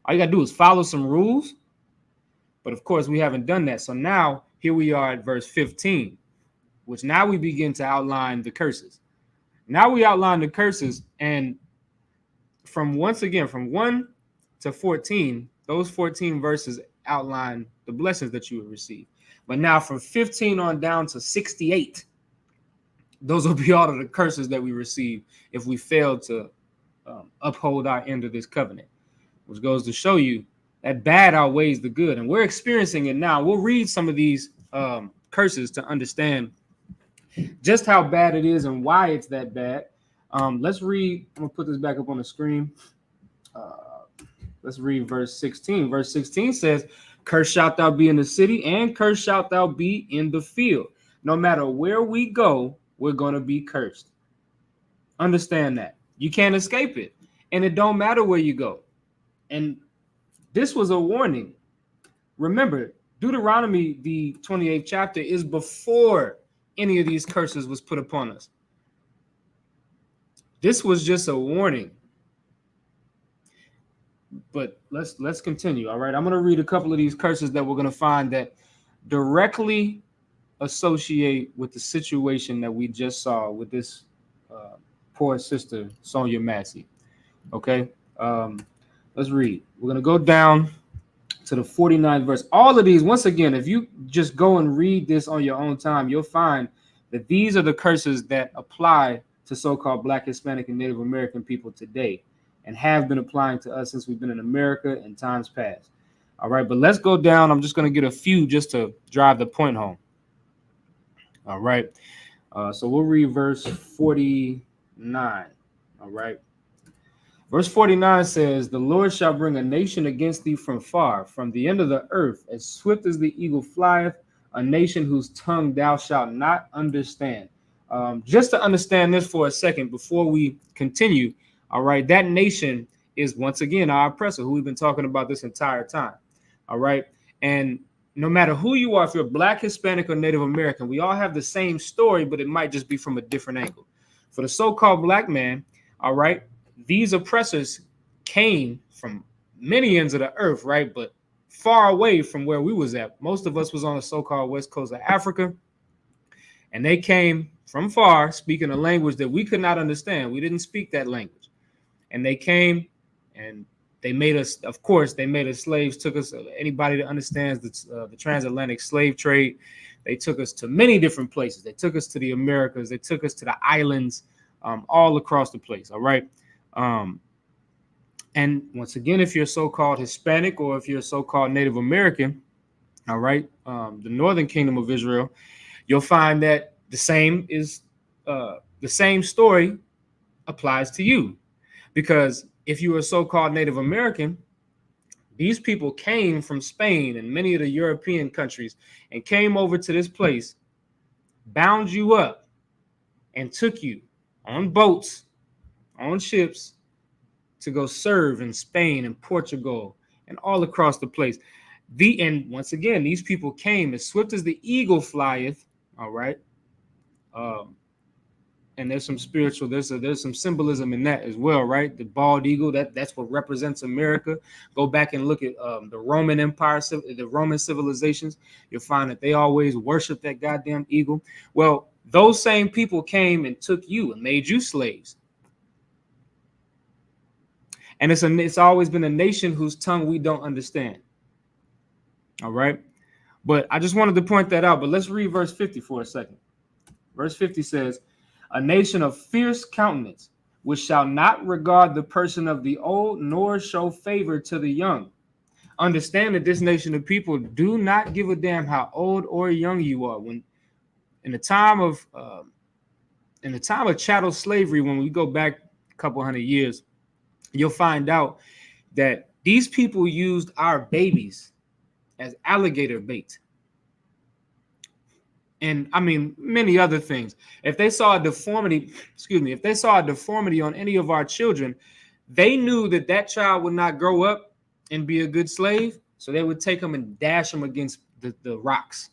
All you got to do is follow some rules. But of course, we haven't done that. So now here we are at verse 15, which now we begin to outline the curses. Now we outline the curses, and from 1 to 14, those 14 verses outline the blessings that you would receive. But now from 15 on down to 68, those will be all of the curses that we receive if we fail to uphold our end of this covenant, which goes to show you that bad outweighs the good. And we're experiencing it now. We'll read some of these curses to understand just how bad it is and why it's that bad. Let's read. I'm going to put this back up on the screen. Let's read verse 16. Verse 16 says, cursed shalt thou be in the city, and cursed shalt thou be in the field. No matter where we go, we're going to be cursed. Understand that. You can't escape it. And it don't matter where you go. And this was a warning. Remember, Deuteronomy, the 28th chapter, is before any of these curses was put upon us. This was just a warning. But let's continue. All right, I'm going to read a couple of these curses that we're going to find that directly associate with the situation that we just saw with this poor sister, Sonya Massey. Okay, let's read. We're going to go down to the 49th verse. All of these, once again, if you just go and read this on your own time, you'll find that these are the curses that apply to so-called Black, Hispanic, and Native American people today, and have been applying to us since we've been in America in times past. All right, but let's go down. I'm just going to get a few just to drive the point home. All right, so we'll read verse 49. All right. Verse 49 says, the Lord shall bring a nation against thee from far, from the end of the earth, as swift as the eagle flieth, a nation whose tongue thou shalt not understand. Just to understand this for a second before we continue, all right, that nation is once again our oppressor, who we've been talking about this entire time. All right, and no matter who you are, if you're Black, Hispanic, or Native American, we all have the same story, but it might just be from a different angle. For the so-called Black man, all right, these oppressors came from many ends of the earth, right? But far away from where we was at. Most of us was on the so-called west coast of Africa. And they came from far, speaking a language that we could not understand. We didn't speak that language. And they came and they made us, of course, they made us slaves, took us, anybody that understands the transatlantic slave trade, they took us to many different places. They took us to the Americas. They took us to the islands, all across the place, all right? And once again, if you're so-called Hispanic or if you're so-called Native American, all right, the northern kingdom of Israel, you'll find that the same story applies to you. Because if you were so-called Native American, these people came from Spain and many of the European countries and came over to this place, bound you up, and took you on boats, on ships, to go serve in Spain and Portugal and all across the place. And once again, these people came as swift as the eagle flieth. All right. And there's some spiritual, there's some symbolism in that as well, right? The bald eagle, that's what represents America. Go back and look at the Roman Empire, the Roman civilizations. You'll find that they always worship that goddamn eagle. Well, those same people came and took you and made you slaves. And it's always been a nation whose tongue we don't understand. All right. But I just wanted to point that out. But let's read verse 50 for a second. Verse 50 says, A nation of fierce countenance, which shall not regard the person of the old, nor show favor to the young. Understand that this nation of people do not give a damn how old or young you are. When in the time of chattel slavery, when we go back a couple hundred years, you'll find out that these people used our babies as alligator bait. And I mean, many other things. If they saw a deformity, if they saw a deformity on any of our children, they knew that that child would not grow up and be a good slave. So they would take them and dash them against the rocks.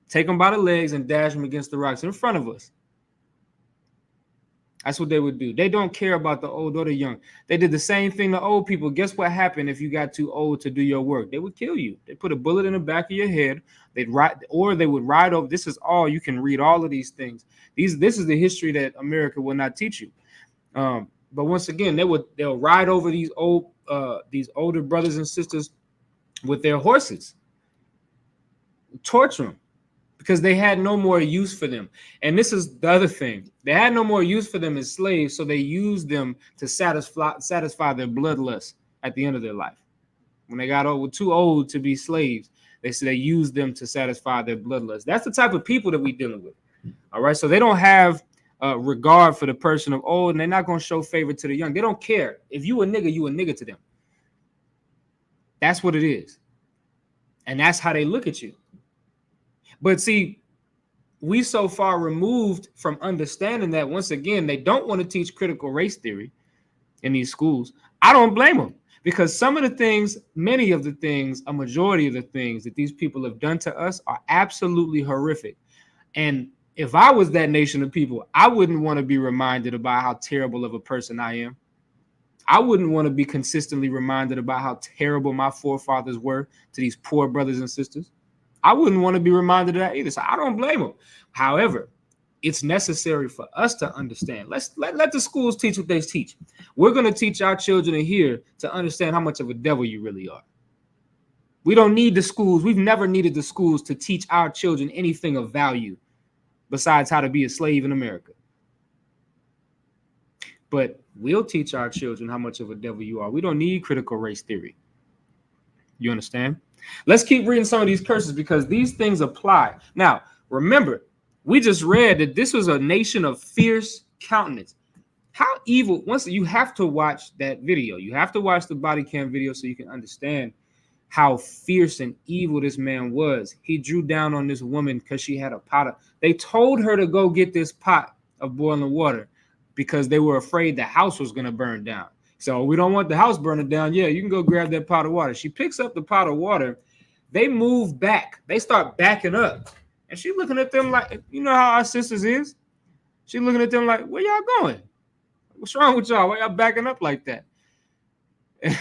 Take them by the legs and dash them against the rocks in front of us. That's what they would do. They don't care about the old or the young. They did the same thing to old people. Guess what happened if you got too old to do your work? They would kill you. They put a bullet in the back of your head. They would ride over. This is all you can read. All of these things. This is the history that America will not teach you. But once again, they'll ride over these older brothers and sisters with their horses, torture them, because they had no more use for them. And this is the other thing. They had no more use for them as slaves, so they used them to satisfy their bloodlust at the end of their life. When they got too old to be slaves, they used them to satisfy their bloodlust. That's the type of people that we're dealing with. All right, so they don't have regard for the person of old, and they're not going to show favor to the young. They don't care. If you a nigga to them. That's what it is. And that's how they look at you. But see, we so far removed from understanding that, once again, they don't want to teach critical race theory in these schools. I don't blame them, because some of the things, many of the things, a majority of the things that these people have done to us are absolutely horrific. And if I was that nation of people, I wouldn't want to be reminded about how terrible of a person I am. I wouldn't want to be consistently reminded about how terrible my forefathers were to these poor brothers and sisters. I wouldn't want to be reminded of that either. So I don't blame them. However, it's necessary for us to understand. Let the schools teach what they teach. We're going to teach our children in here to understand how much of a devil you really are. We don't need the schools. We've never needed the schools to teach our children anything of value besides how to be a slave in America. But we'll teach our children how much of a devil you are. We don't need critical race theory. You understand? Let's keep reading some of these curses, because these things apply. Now, remember, we just read that this was a nation of fierce countenance. How evil, once you have to watch that video. You have to watch the body cam video so you can understand how fierce and evil this man was. He drew down on this woman because she had a pot. They told her to go get this pot of boiling water because they were afraid the house was going to burn down. So we don't want the house burning down. Yeah, you can go grab that pot of water. She picks up the pot of water. They move back. They start backing up. And she's looking at them like, you know how our sisters is? She's looking at them like, where y'all going? What's wrong with y'all? Why y'all backing up like that?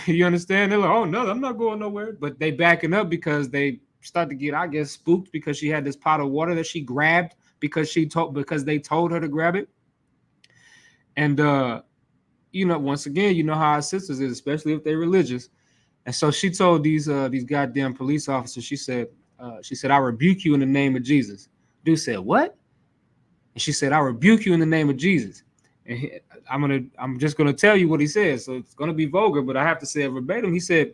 You understand? They're like, oh, no, I'm not going nowhere. But they backing up because they start to get, I guess, spooked because she had this pot of water that she grabbed because they told her to grab it. And, once again, you know how our sisters is, especially if they're religious. And so she told these goddamn police officers, she said, I rebuke you in the name of Jesus. Dude said, what? And she said, I rebuke you in the name of Jesus. And I'm just gonna tell you what he said. So it's gonna be vulgar, but I have to say it verbatim. He said,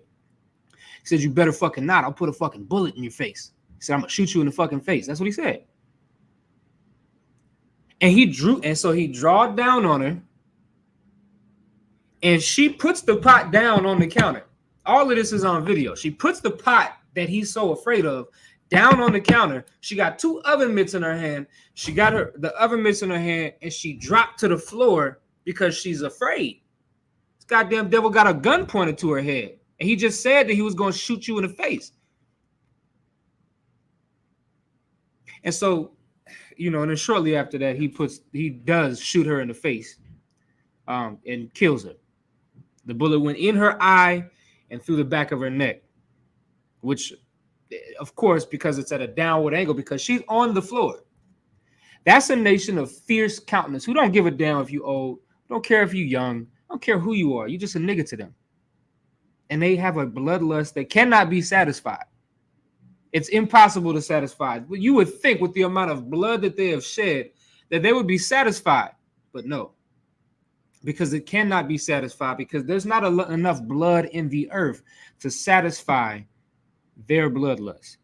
you better fucking not. I'll put a fucking bullet in your face. He said, I'm gonna shoot you in the fucking face. That's what he said. And he drawed down on her. And she puts the pot down on the counter. All of this is on video. She puts the pot that he's so afraid of down on the counter. She got 2 oven mitts in her hand. She got the oven mitts in her hand, and she dropped to the floor because she's afraid. This goddamn devil got a gun pointed to her head. And he just said that he was going to shoot you in the face. And so, and then shortly after that, he does shoot her in the face and kills her. The bullet went in her eye and through the back of her neck, which, of course, because it's at a downward angle, because she's on the floor. That's a nation of fierce countenance who don't give a damn if you old, don't care if you young, don't care who you are. You're just a nigga to them. And they have a bloodlust that cannot be satisfied. It's impossible to satisfy. You would think with the amount of blood that they have shed that they would be satisfied, but no, because it cannot be satisfied, because there's not enough blood in the earth to satisfy their bloodlust.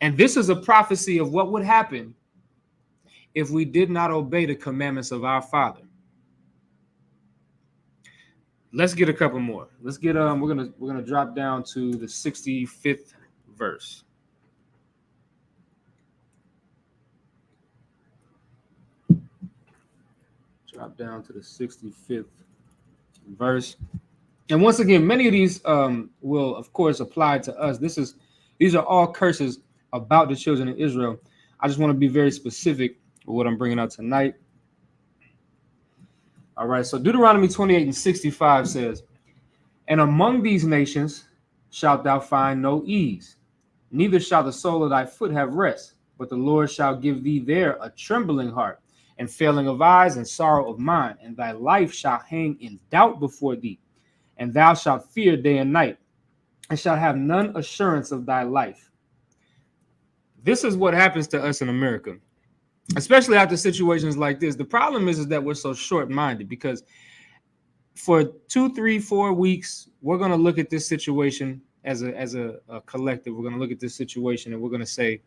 And this is a prophecy of what would happen if we did not obey the commandments of our Father. Let's get a couple more. Let's get we're gonna drop down to the 65th verse. Drop down to the 65th verse. And once again, many of these will, of course, apply to us. These are all curses about the children of Israel. I just want to be very specific with what I'm bringing out tonight. All right, so Deuteronomy 28:65 says, "And among these nations shalt thou find no ease, neither shall the sole of thy foot have rest, but the Lord shall give thee there a trembling heart, and failing of eyes, and sorrow of mind, and thy life shall hang in doubt before thee, and thou shalt fear day and night, and shalt have none assurance of thy life." This is what happens to us in America, especially after situations like this. The problem is that we're so short-minded, because for 2, 3, 4 weeks, we're going to look at this situation as a collective. We're going to look at this situation and we're going to say,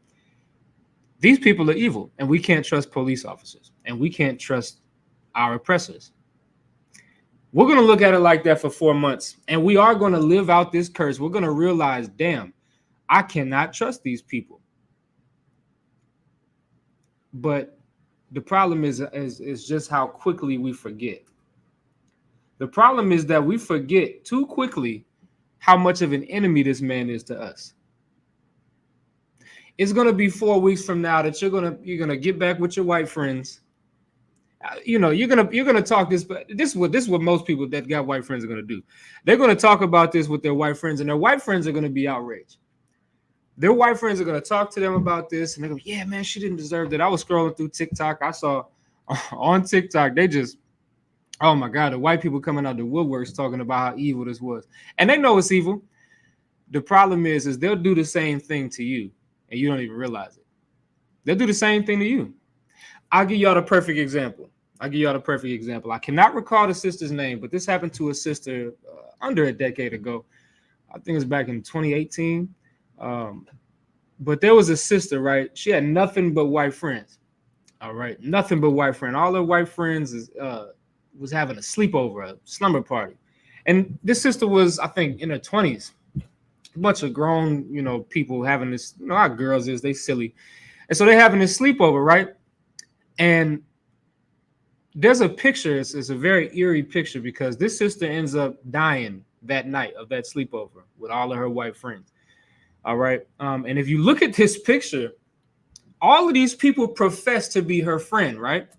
these people are evil, and we can't trust police officers, and we can't trust our oppressors. We're going to look at it like that for 4 months, and we are going to live out this curse. We're going to realize, damn, I cannot trust these people. But the problem is just how quickly we forget. The problem is that we forget too quickly how much of an enemy this man is to us. It's going to be 4 weeks from now that you're gonna get back with your white friends. You're gonna talk this, but this is what most people that got white friends are gonna do. They're gonna talk about this with their white friends, and their white friends are gonna be outraged. Their white friends are gonna talk to them about this, and they're gonna, yeah, man, she didn't deserve that. I was scrolling through TikTok. I saw on TikTok, oh my God, the white people coming out the woodworks talking about how evil this was. And they know it's evil. The problem is they'll do the same thing to you, and you don't even realize it. They'll do the same thing to you. I'll give y'all the perfect example. I cannot recall the sister's name, but this happened to a sister under a decade ago. I think it was back in 2018. But there was a sister, right? She had nothing but white friends. All right, nothing but white friends. All her white friends was having a sleepover, a slumber party. And this sister was, I think, in her 20s. A bunch of grown, people having this, how girls is, they silly. And so they're having this sleepover, right? And there's a picture, it's a very eerie picture, because this sister ends up dying that night of that sleepover with all of her white friends. All right. And if you look at this picture, all of these people profess to be her friend, right?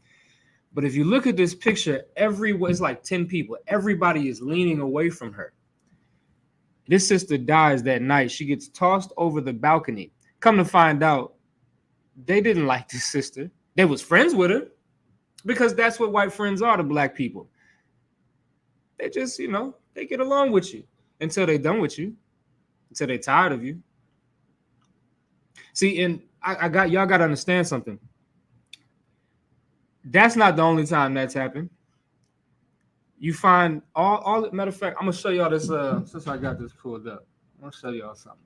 But if you look at this picture, it's like 10 people. Everybody is leaning away from her. This sister dies that night. She gets tossed over the balcony. Come to find out, they didn't like this sister. They was friends with her, because that's what white friends are to black people. They just, they get along with you until they're done with you, until they're tired of you. See, and y'all got to understand something. That's not the only time that's happened. You find all matter of fact, I'm gonna show y'all this since I got this pulled up. I'm gonna show y'all something.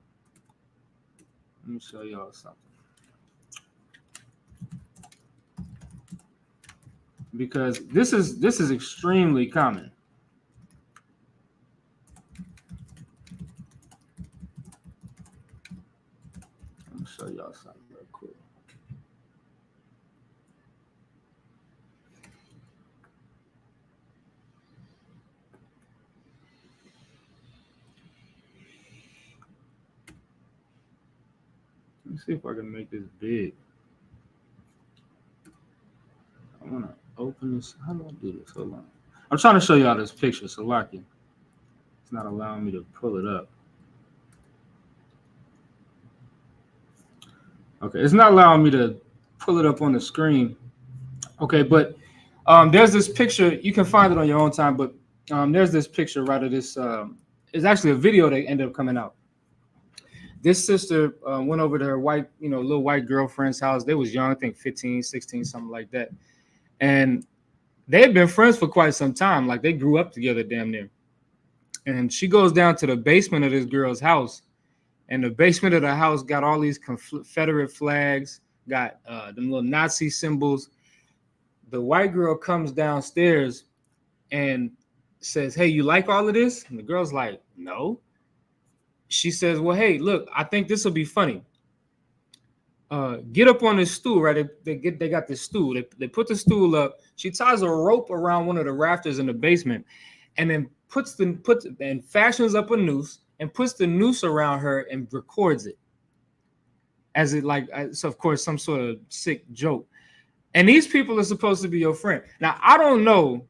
Because this is extremely common. Let me show y'all something real quick. Let me see if I can make this big. I want to open this. How do I do this? Hold on. I'm trying to show y'all this picture, so lucky. It's not allowing me to pull it up. Okay, it's not allowing me to pull it up on the screen. Okay, but there's this picture. You can find it on your own time, but there's this picture right of this. It's actually a video that ended up coming out. this sister went over to her white, little white girlfriend's house. They was young, I think 15, 16, something like that. And they had been friends for quite some time. Like they grew up together damn near. And she goes down to the basement of this girl's house. And the basement of the house got all these Confederate flags, got them little Nazi symbols. The white girl comes downstairs and says, "Hey, you like all of this?" And the girl's like, "No." She says, "Well, hey, look, I think this will be funny. Get up on this stool, right?" They got this stool. They put the stool up. She ties a rope around one of the rafters in the basement, and then fashions up a noose and puts the noose around her and records it as it so of course some sort of sick joke. And these people are supposed to be your friend. Now I don't know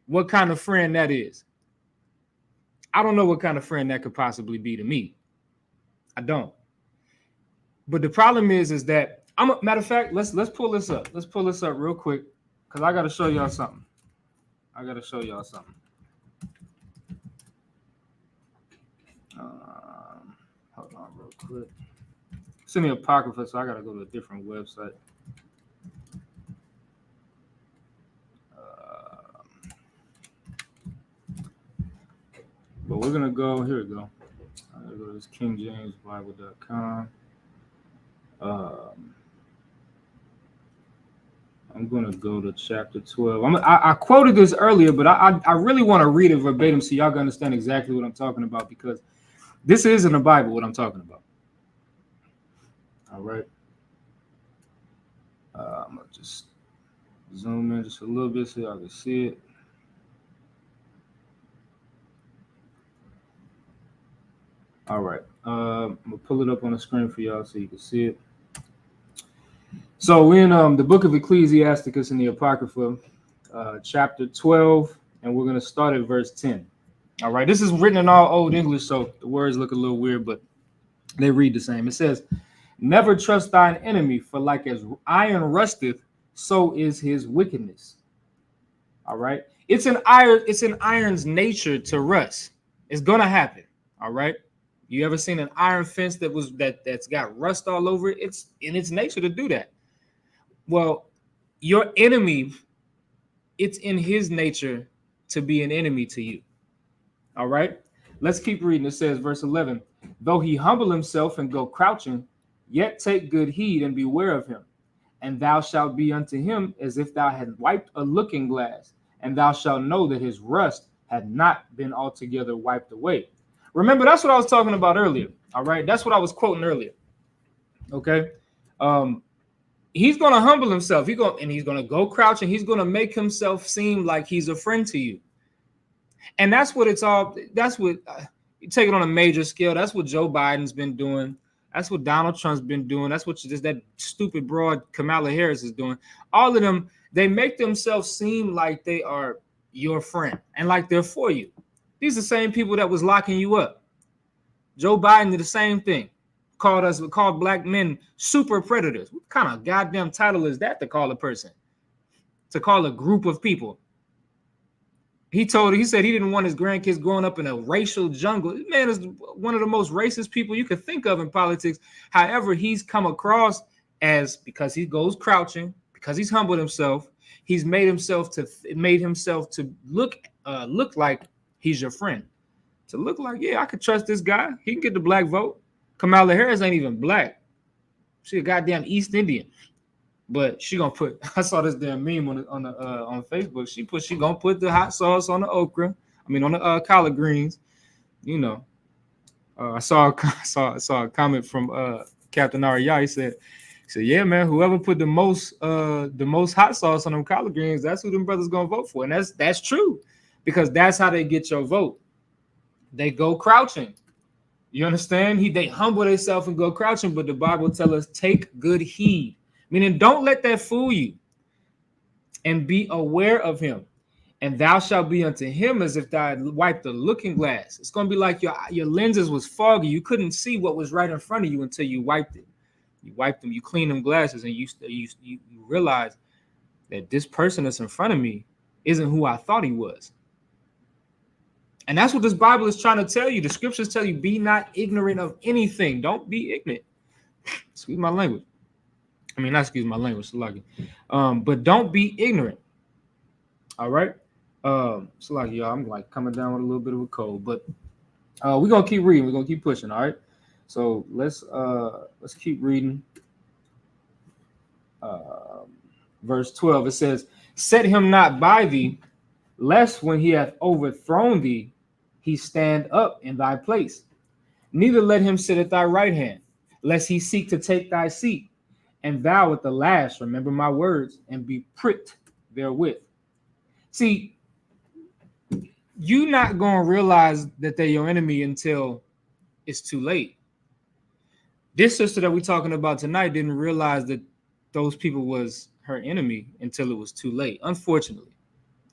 what kind of friend that is. I don't know what kind of friend that could possibly be to me. I don't. But the problem is that matter of fact, let's pull this up. Let's pull this up real quick because I got to show y'all something. Hold on real quick. It's in the Apocrypha, so I got to go to a different website. But we're going to go, here we go. I'm going to go to this KingJamesBible.com. I'm going to go to chapter 12. I quoted this earlier, but I really want to read it verbatim so y'all can understand exactly what I'm talking about, because this is in the Bible what I'm talking about. All right. I'm going to just zoom in just a little bit so y'all can see it. All right. I'm going to pull it up on the screen for y'all so you can see it. So we're in the book of Ecclesiasticus in the Apocrypha, chapter 12, and we're going to start at verse 10. All right. This is written in all Old English, so the words look a little weird, but they read the same. It says, "Never trust thine enemy, for like as iron rusteth, so is his wickedness." All right. It's in iron's nature to rust. It's going to happen. All right. You ever seen an iron fence that's got rust all over it? It's in its nature to do that. Well, your enemy, it's in his nature to be an enemy to you. All right. Let's keep reading. It says, verse 11, "Though he humble himself and go crouching, yet take good heed and beware of him. And thou shalt be unto him as if thou had wiped a looking glass, and thou shalt know that his rust had not been altogether wiped away." Remember, that's what I was talking about earlier. All right. That's what I was quoting earlier. Okay. He's going to humble himself. He's going to go crouch, and he's going to make himself seem like he's a friend to you. And that's what it's all. That's what you take it on a major scale. That's what Joe Biden's been doing. That's what Donald Trump's been doing. That's what just that stupid broad Kamala Harris is doing. All of them, they make themselves seem like they are your friend and like they're for you. These are the same people that was locking you up. Joe Biden did the same thing. Called black men super predators. What kind of goddamn title is that to call a person? To call a group of people? He said he didn't want his grandkids growing up in a racial jungle. This man is one of the most racist people you could think of in politics. However, he's come across as, because he goes crouching, because he's humbled himself, he's made himself to look like he's your friend. To look like, yeah, I could trust this guy. He can get the black vote. Kamala Harris ain't even black. She a goddamn East Indian. But she gonna put, I saw this damn meme on Facebook. She gonna put the hot sauce on the okra. On the collard greens. You know. I saw a comment from Captain Ariya. He said, "Yeah, man, whoever put the most hot sauce on them collard greens, that's who them brothers gonna vote for." And that's true, because that's how they get your vote. They go crouching. You understand? They humble themselves and go crouching, but the Bible tells us take good heed. Meaning, don't let that fool you. And be aware of him. And thou shalt be unto him as if thou had wiped a looking glass. It's going to be like your lenses was foggy. You couldn't see what was right in front of you until you wiped it. You wiped them, you clean them glasses, and you realize that this person that's in front of me isn't who I thought he was. And that's what this Bible is trying to tell you. The scriptures tell you, be not ignorant of anything. Don't be ignorant. Excuse my language. I mean, not excuse my language, but don't be ignorant. All right. So like y'all, I'm like coming down with a little bit of a cold, but we're gonna keep reading, we're gonna keep pushing. All right. So let's keep reading. Verse 12, it says, set him not by thee, lest when he hath overthrown thee, he stand up in thy place. Neither let him sit at thy right hand, lest he seek to take thy seat. And thou at the last remember my words and be pricked therewith. See, you're not going to realize that they're your enemy until it's too late. This sister that we're talking about tonight didn't realize that those people was her enemy until it was too late, unfortunately.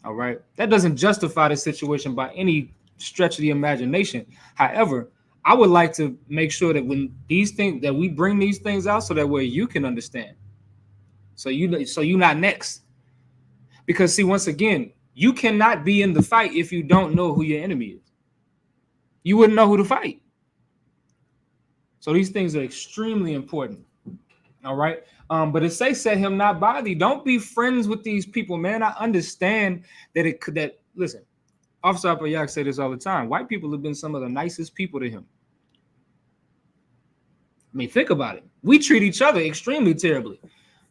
All right. That doesn't justify the situation by any stretch of the imagination. However, I would like to make sure that when these things that we bring these things out so that way you can understand. So you're not next. Because see, once again, you cannot be in the fight if you don't know who your enemy is. You wouldn't know who to fight. So these things are extremely important. All right. But it says, set him not by thee. Don't be friends with these people, man. I understand that listen, Officer Apayak say this all the time. White people have been some of the nicest people to him. I mean, think about it. We treat each other extremely terribly.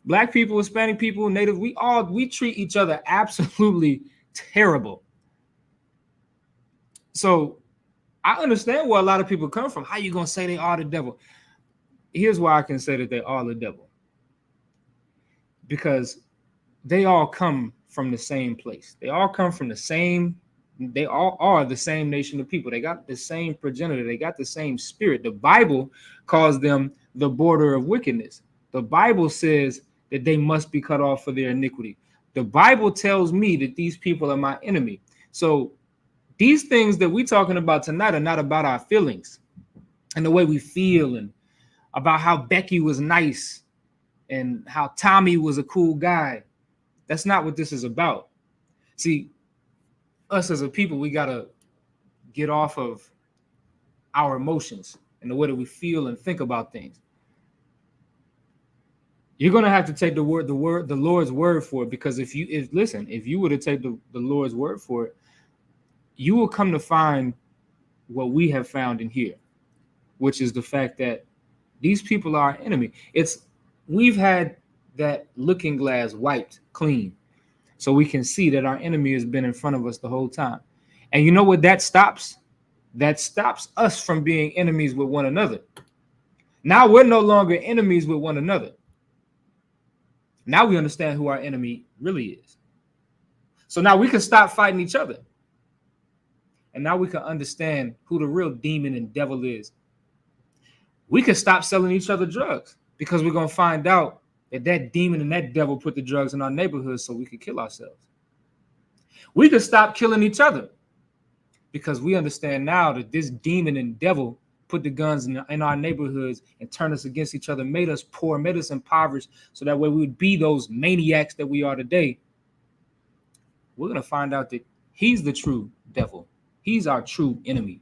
Black people, Hispanic people, Native, we treat each other absolutely terrible. So I understand where a lot of people come from. How you gonna say they are the devil? Here's why I can say that they are the devil. Because they all come from the same place. They all come from they all are the same nation of people. They got the same progenitor. They got the same spirit. The Bible calls them the border of wickedness. The Bible says that they must be cut off for their iniquity. The Bible tells me that these people are my enemy. So these things that we're talking about tonight are not about our feelings and the way we feel and about how Becky was nice and how Tommy was a cool guy. That's not what this is about. See, us as a people, we got to get off of our emotions and the way that we feel and think about things. You're going to have to take the Lord's word for it, because if you were to take the Lord's word for it, you will come to find what we have found in here, which is the fact that these people are our enemy. We've had that looking glass wiped clean so we can see that our enemy has been in front of us the whole time. And you know what that stops? That stops us from being enemies with one another. Now we're no longer enemies with one another. Now we understand who our enemy really is. So now we can stop fighting each other. And now we can understand who the real demon and devil is. We can stop selling each other drugs, because we're going to find out that demon and that devil put the drugs in our neighborhood so we could kill ourselves. We could stop killing each other, because we understand now that this demon and devil put the guns in our neighborhoods and turned us against each other, made us poor, made us impoverished, so that way we would be those maniacs that we are today. We're going to find out that he's the true devil. He's our true enemy.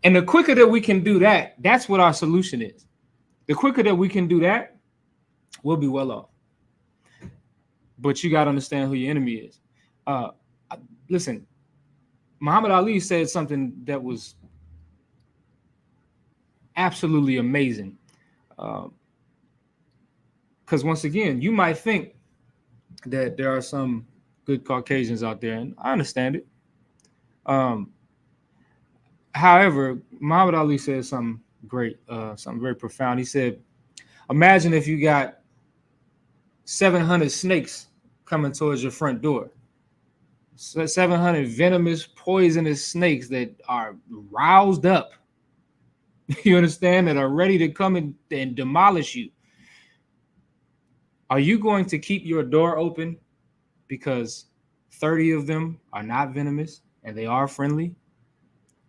And the quicker that we can do that, that's what our solution is. The quicker that we can do that, we'll be well off. But you got to understand who your enemy is. Listen, Muhammad Ali said something that was absolutely amazing. Because once again, you might think that there are some good Caucasians out there, and I understand it. However, Muhammad Ali said something great, something very profound. He said, imagine if you got 700 snakes coming towards your front door. 700 venomous, poisonous snakes that are roused up. You understand? That are ready to come and demolish you. Are you going to keep your door open because 30 of them are not venomous and they are friendly?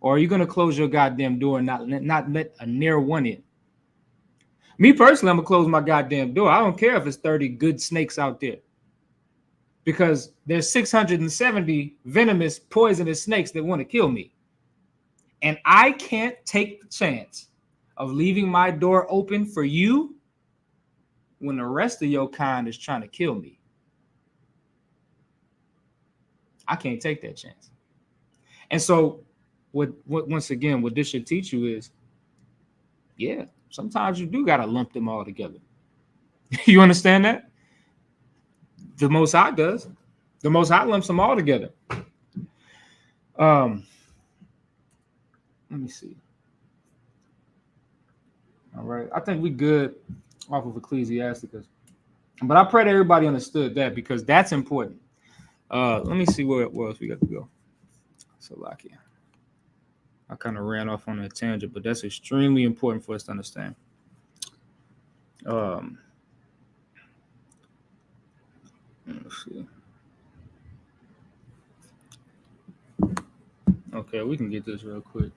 Or are you going to close your goddamn door and not let a near one in? Me personally, I'm going to close my goddamn door. I don't care if it's 30 good snakes out there. because there's 670 venomous, poisonous snakes that want to kill me. And I can't take the chance of leaving my door open for you when the rest of your kind is trying to kill me. I can't take that chance. And so what once again, what this should teach you is, yeah, sometimes you do got to lump them all together. You understand that? The Most High does. The Most High lumps them all together. Let me see. All right. I think we good off of Ecclesiasticus. But I pray that everybody understood that, because that's important. Let me see where else we got to go. So, like, yeah. I kind of ran off on a tangent, but that's extremely important for us to understand. Let's see. Okay, we can get this real quick.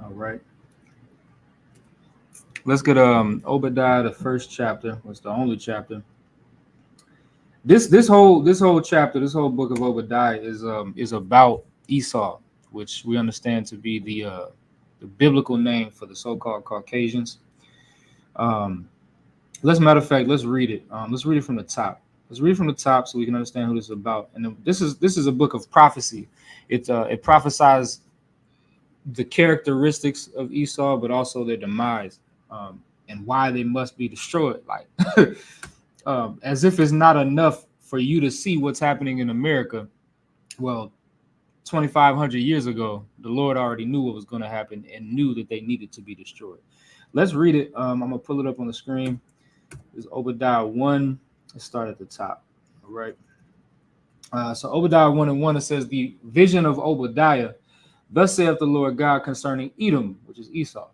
All right. Let's get Obadiah, the first chapter. Was the only chapter. This whole chapter, this whole book of Obadiah is about Esau, which we understand to be the biblical name for the so-called Caucasians. Let's read it. Let's read it from the top. Let's read it from the top so we can understand who this is about. And this is a book of prophecy. It prophesies the characteristics of Esau, but also their demise, and why they must be destroyed. Like, as if it's not enough for you to see what's happening in America. Well, 2,500 years ago, the Lord already knew what was going to happen and knew that they needed to be destroyed. Let's read it. I'm going to pull it up on the screen. It's Obadiah 1. Let's start at the top. All right. So Obadiah 1:1, it says, the vision of Obadiah. Thus saith the Lord God concerning Edom, which is Esau.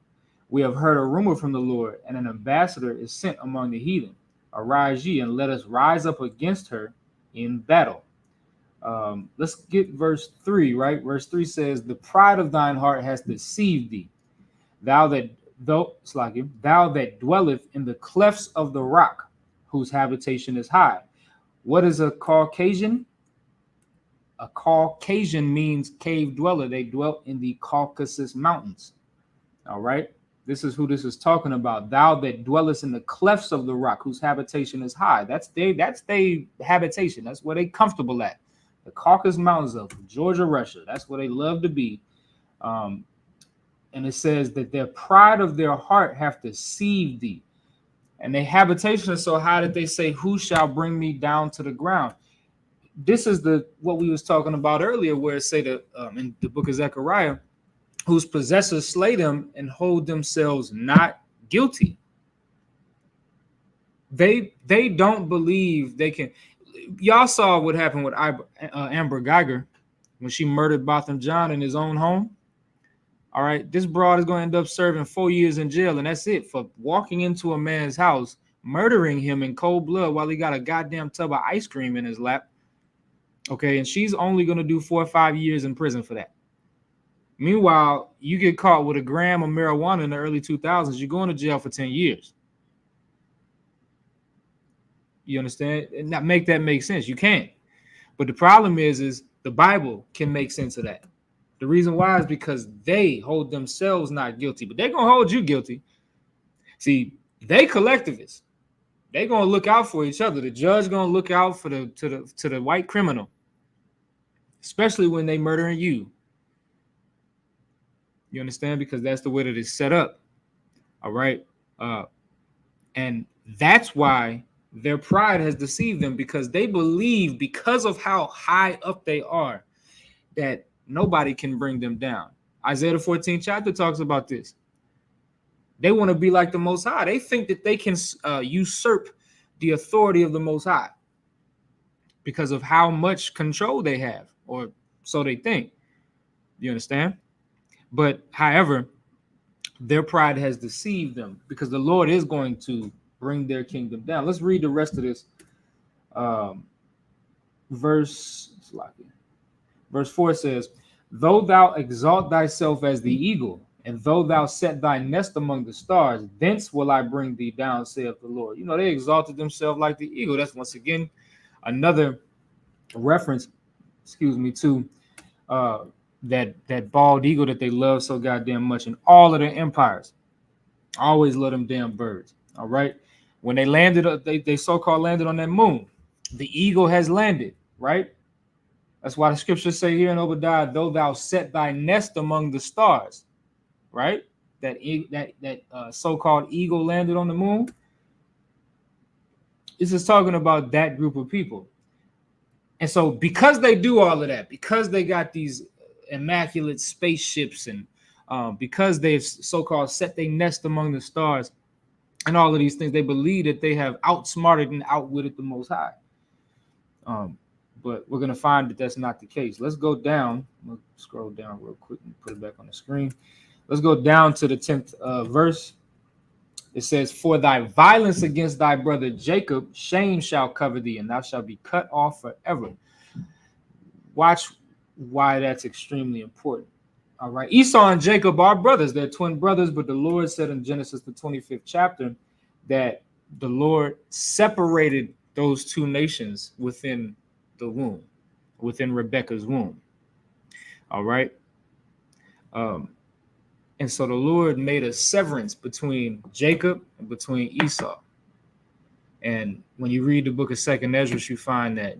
We have heard a rumor from the Lord, and an ambassador is sent among the heathen. Arise ye, and let us rise up against her in battle. Let's get verse 3, right? Verse 3 says, the pride of thine heart has deceived thee. Thou that dwelleth in the clefts of the rock, whose habitation is high. What is a Caucasian? A Caucasian means cave dweller. They dwelt in the Caucasus Mountains. All right. This is who this is talking about. Thou that dwellest in the clefts of the rock, whose habitation is high. That's their habitation. That's where they comfortable at. The Caucasus Mountains of Georgia, Russia. That's where they love to be. And it says that their pride of their heart hath deceived thee. And their habitation is so high that they say, who shall bring me down to the ground? This is what we was talking about earlier, where it say that in the book of Zechariah, whose possessors slay them and hold themselves not guilty. They don't believe they can. Y'all saw what happened with Amber Geiger when she murdered Botham Jean in his own home. All right, this broad is going to end up serving 4 years in jail, and that's it, for walking into a man's house, murdering him in cold blood while he got a goddamn tub of ice cream in his lap. Okay, and she's only going to do 4 or 5 years in prison for that. Meanwhile, you get caught with a gram of marijuana in the early 2000s, you're going to jail for 10 years. You understand? And not make that make sense. You can't. But the problem is the Bible can make sense of that. The reason why is because they hold themselves not guilty, but they're going to hold you guilty. See, they collectivists. They're going to look out for each other. The judge going to look out for the white criminal, especially when they murdering you. You understand? Because that's the way that it's set up. All right. And that's why their pride has deceived them, because they believe, because of how high up they are, that nobody can bring them down. Isaiah the 14th chapter talks about this. They want to be like the Most High. They think that they can usurp the authority of the Most High because of how much control they have, or so they think. You understand? But however, their pride has deceived them, because the Lord is going to bring their kingdom down. Let's read the rest of this verse. Verse 4 says, though thou exalt thyself as the eagle, and though thou set thy nest among the stars, thence will I bring thee down, saith the Lord. You know, they exalted themselves like the eagle. That's once again another reference, to that bald eagle that they love so goddamn much. And all of their empires always love them damn birds. All right. When they landed, they so-called landed on that moon. The eagle has landed, right? That's why the scriptures say here in Obadiah, though thou set thy nest among the stars, right? That so-called eagle landed on the moon. This is talking about that group of people. And so because they do all of that, because they got these immaculate spaceships, and because they've so-called set their nest among the stars and all of these things, they believe that they have outsmarted and outwitted the Most High. But we're going to find that that's not the case. Let's go down. I'll scroll down real quick and put it back on the screen. Let's go down to the 10th verse. It says, for thy violence against thy brother Jacob, shame shall cover thee, and thou shalt be cut off forever. Watch why that's extremely important. All right. Esau and Jacob are brothers. They're twin brothers, but the Lord said in Genesis, the 25th chapter, that the Lord separated those two nations within the womb, within Rebekah's womb. All right. And so the Lord made a severance between Jacob and between Esau. And when you read the book of 2nd Ezra, you find that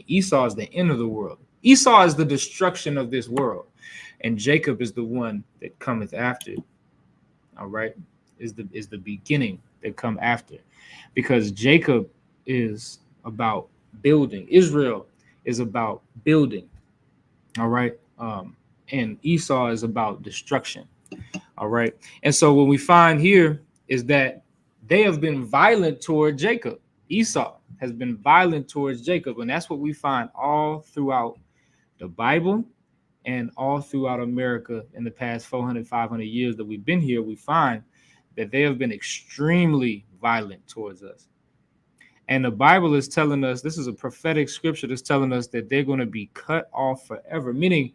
Esau is the end of the world. Esau is the destruction of this world, and Jacob is the one that cometh after. All right, is the beginning that come after, because Jacob is about building. Israel is about building. All right. And Esau is about destruction. All right. And so what we find here is that they have been violent toward Jacob. Esau has been violent towards Jacob. And that's what we find all throughout the Bible and all throughout America in the past 400, 500 years that we've been here. We find that they have been extremely violent towards us. And the Bible is telling us, this is a prophetic scripture that's telling us that they're going to be cut off forever, meaning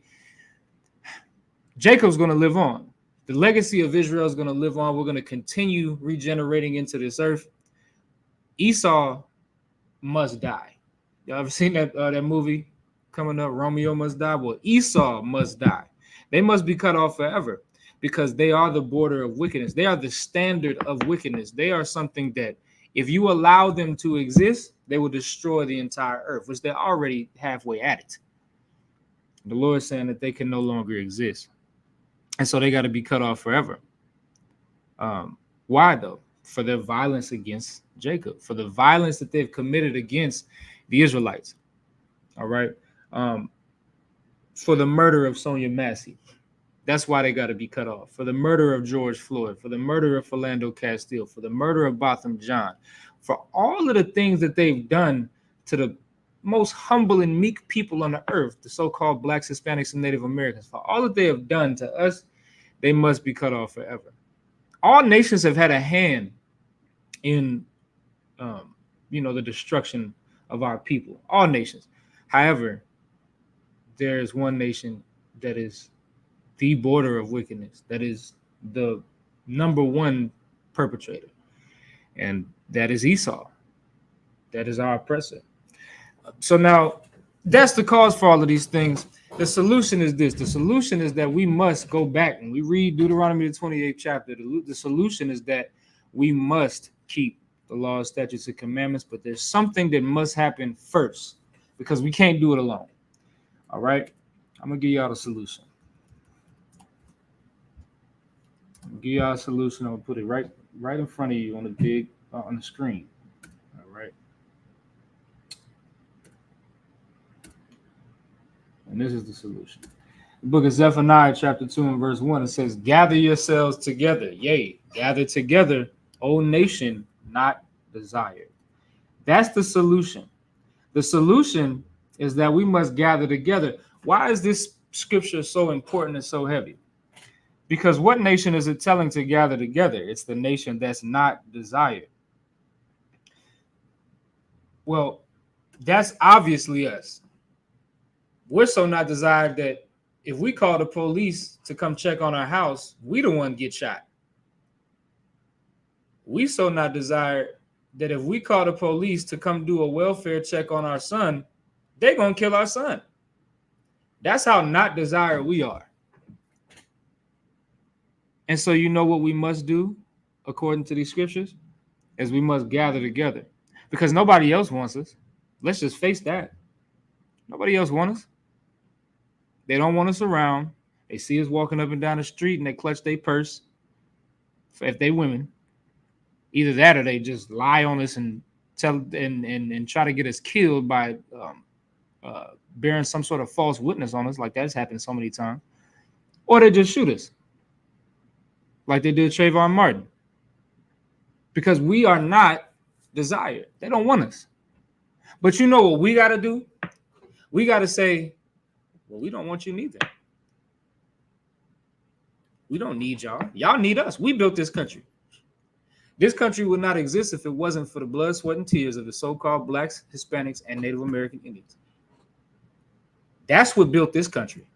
Jacob's going to live on. The legacy of Israel is going to live on. We're going to continue regenerating into this earth. Esau must die. Y'all ever seen that movie coming up, Romeo Must Die? Well, Esau must die. They must be cut off forever because they are the border of wickedness. They are the standard of wickedness. They are something that if you allow them to exist, they will destroy the entire earth, which they're already halfway at it. The Lord is saying that they can no longer exist. And so they got to be cut off forever. Why, though? For their violence against Jacob, for the violence that they've committed against the Israelites. All right. For the murder of Sonya Massey. That's why they got to be cut off. For the murder of George Floyd, for the murder of Philando Castile, for the murder of Botham Jean, for all of the things that they've done to the most humble and meek people on the earth, the so-called Blacks, Hispanics, and Native Americans, for all that they have done to us, they must be cut off forever. All nations have had a hand in, the destruction of our people. All nations. However, there is one nation that is the border of wickedness, that is the number one perpetrator, and that is Esau. That is our oppressor. So now that's the cause for all of these things. The solution is this. The solution is that we must go back and we read Deuteronomy, the 28th chapter. The solution is that we must keep the laws, statutes, and commandments, but there's something that must happen first because we can't do it alone. All right. I'm going to give y'all the solution. I'm going to put it right in front of you on the screen. All right. And this is the solution. The book of Zephaniah, chapter 2 and verse 1, it says, gather yourselves together. Yea, gather together, O nation, not desired. That's the solution. The solution is that we must gather together. Why is this scripture so important and so heavy? Because what nation is it telling to gather together? It's the nation that's not desired. Well, that's obviously us. We're so not desired that if we call the police to come check on our house, we the one get shot. We so not desired that if we call the police to come do a welfare check on our son, they're going to kill our son. That's how not desired we are. And so you know what we must do according to these scriptures is we must gather together because nobody else wants us. Let's just face that. Nobody else wants us. They don't want us around. They see us walking up and down the street and they clutch their purse. If they women, either that or they just lie on us and tell and try to get us killed by bearing some sort of false witness on us, like that's happened so many times, or they just shoot us, like they did Trayvon Martin, because we are not desired. They don't want us. But you know what we got to do? We got to say, well, we don't want you neither. We don't need y'all. Y'all need us. We built this country. This country would not exist if it wasn't for the blood, sweat, and tears of the so-called blacks, Hispanics, and Native American Indians. That's what built this country.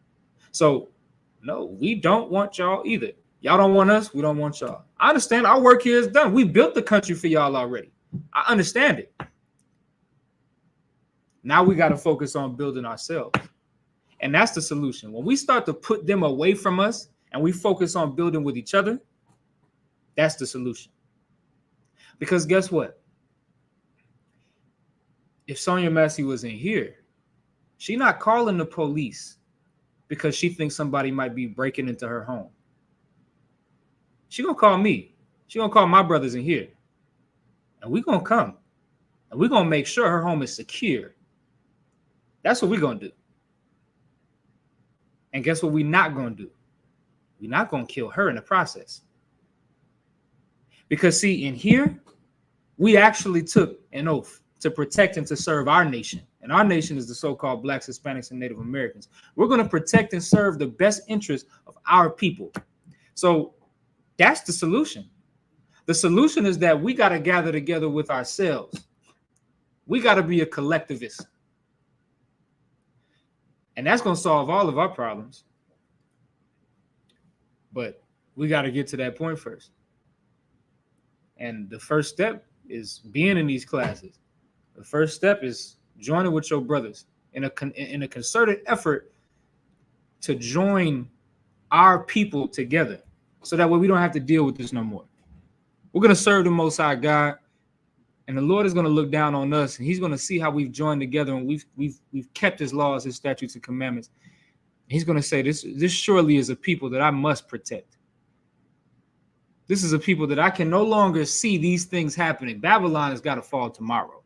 So, no, we don't want y'all either. Y'all don't want us. We don't want y'all. I understand our work here is done. We built the country for y'all already. I understand it. Now we got to focus on building ourselves. And that's the solution. When we start to put them away from us and we focus on building with each other, that's the solution. Because guess what? If Sonya Massey was in here, she's not calling the police because she thinks somebody might be breaking into her home. She gonna call me. She gonna call my brothers in here. And we gonna come. And we're gonna make sure her home is secure. That's what we're gonna do. And guess what we're not gonna do? We're not gonna kill her in the process. Because see, in here, we actually took an oath to protect and to serve our nation. And our nation is the so-called blacks, Hispanics, and Native Americans. We're going to protect and serve the best interest of our people. So that's the solution. The solution is that we got to gather together with ourselves. We got to be a collectivist. And that's going to solve all of our problems. But we got to get to that point first. And the first step is being in these classes. The first step is joining with your brothers in a concerted effort to join our people together so that way we don't have to deal with this no more. We're going to serve the Most High God, and the Lord is going to look down on us, and he's going to see how we've joined together and we've kept his laws, his statutes, and commandments. He's going to say, this surely is a people that I must protect. This is a people that I can no longer see these things happening. Babylon has got to fall tomorrow.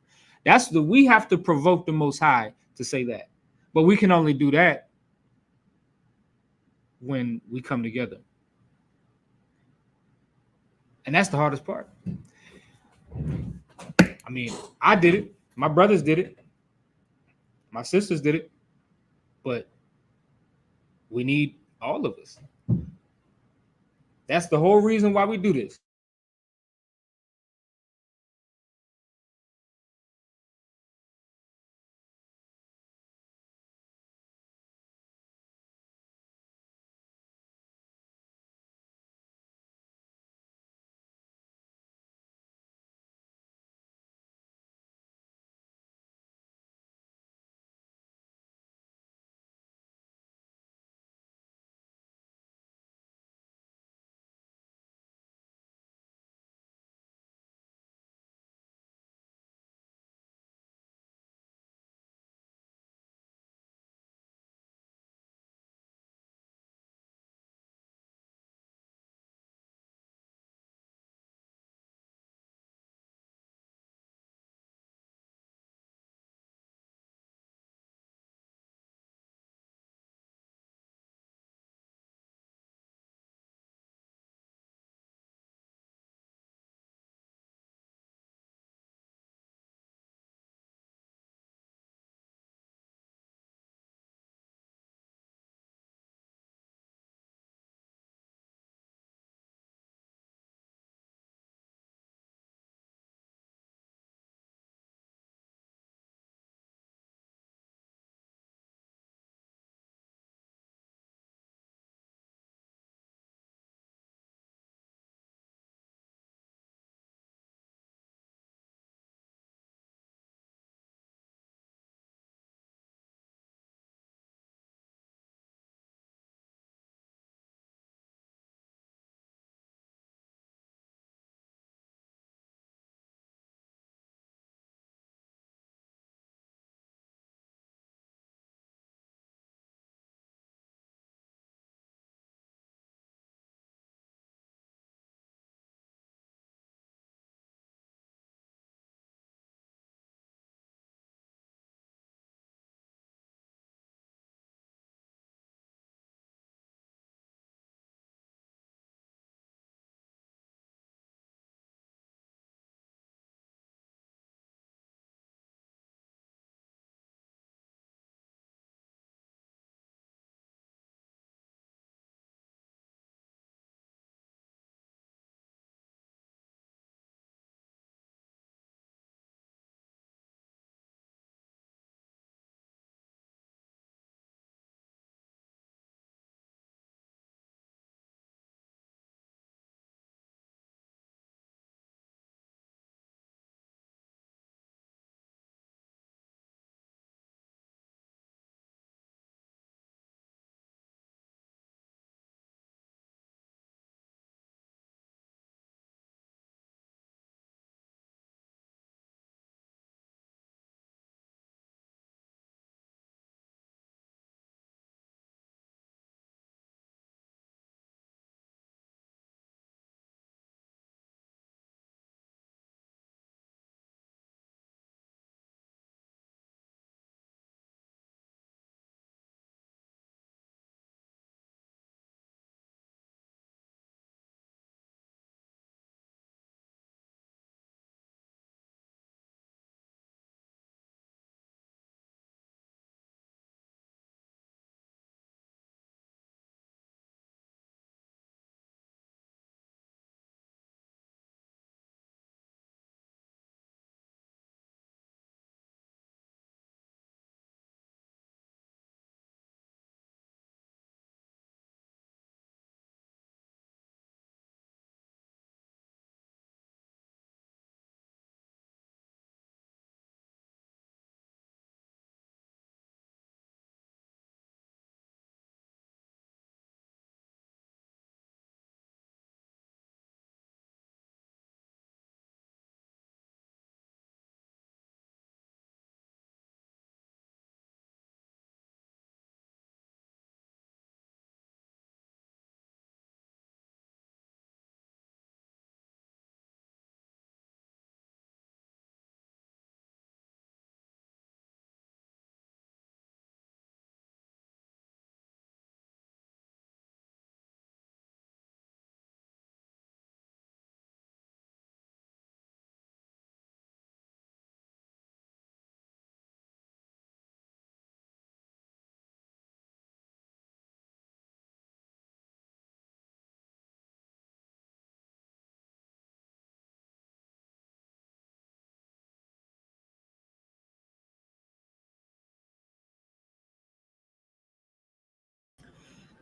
We have to provoke the Most High to say that. But we can only do that when we come together. And that's the hardest part. I mean, I did it. My brothers did it. My sisters did it. But we need all of us. That's the whole reason why we do this.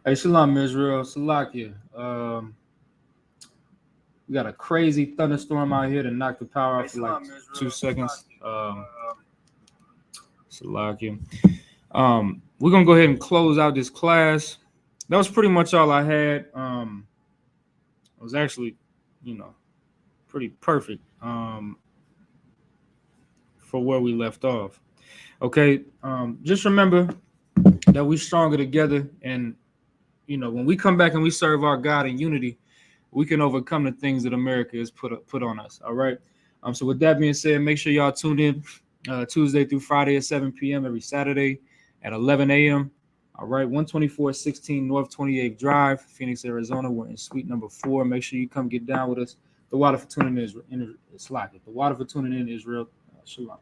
Hey, shalom, Israel. Salakia. We got a crazy thunderstorm out here to knock the power out for like 2 seconds. Salakia. We're gonna go ahead and close out this class. That was pretty much all I had. It was actually, pretty perfect for where we left off. Okay. Just remember that we're stronger together, and when we come back and we serve our God in unity, we can overcome the things that America has put on us. All right. So with that being said, make sure y'all tune in Tuesday through Friday at 7 p.m. every Saturday at 11 a.m. All right, 12416 North 28th Drive, Phoenix, Arizona. We're in suite number 4. Make sure you come get down with us. The water for tuning in is Israel. The water for tuning in Israel. Shalom.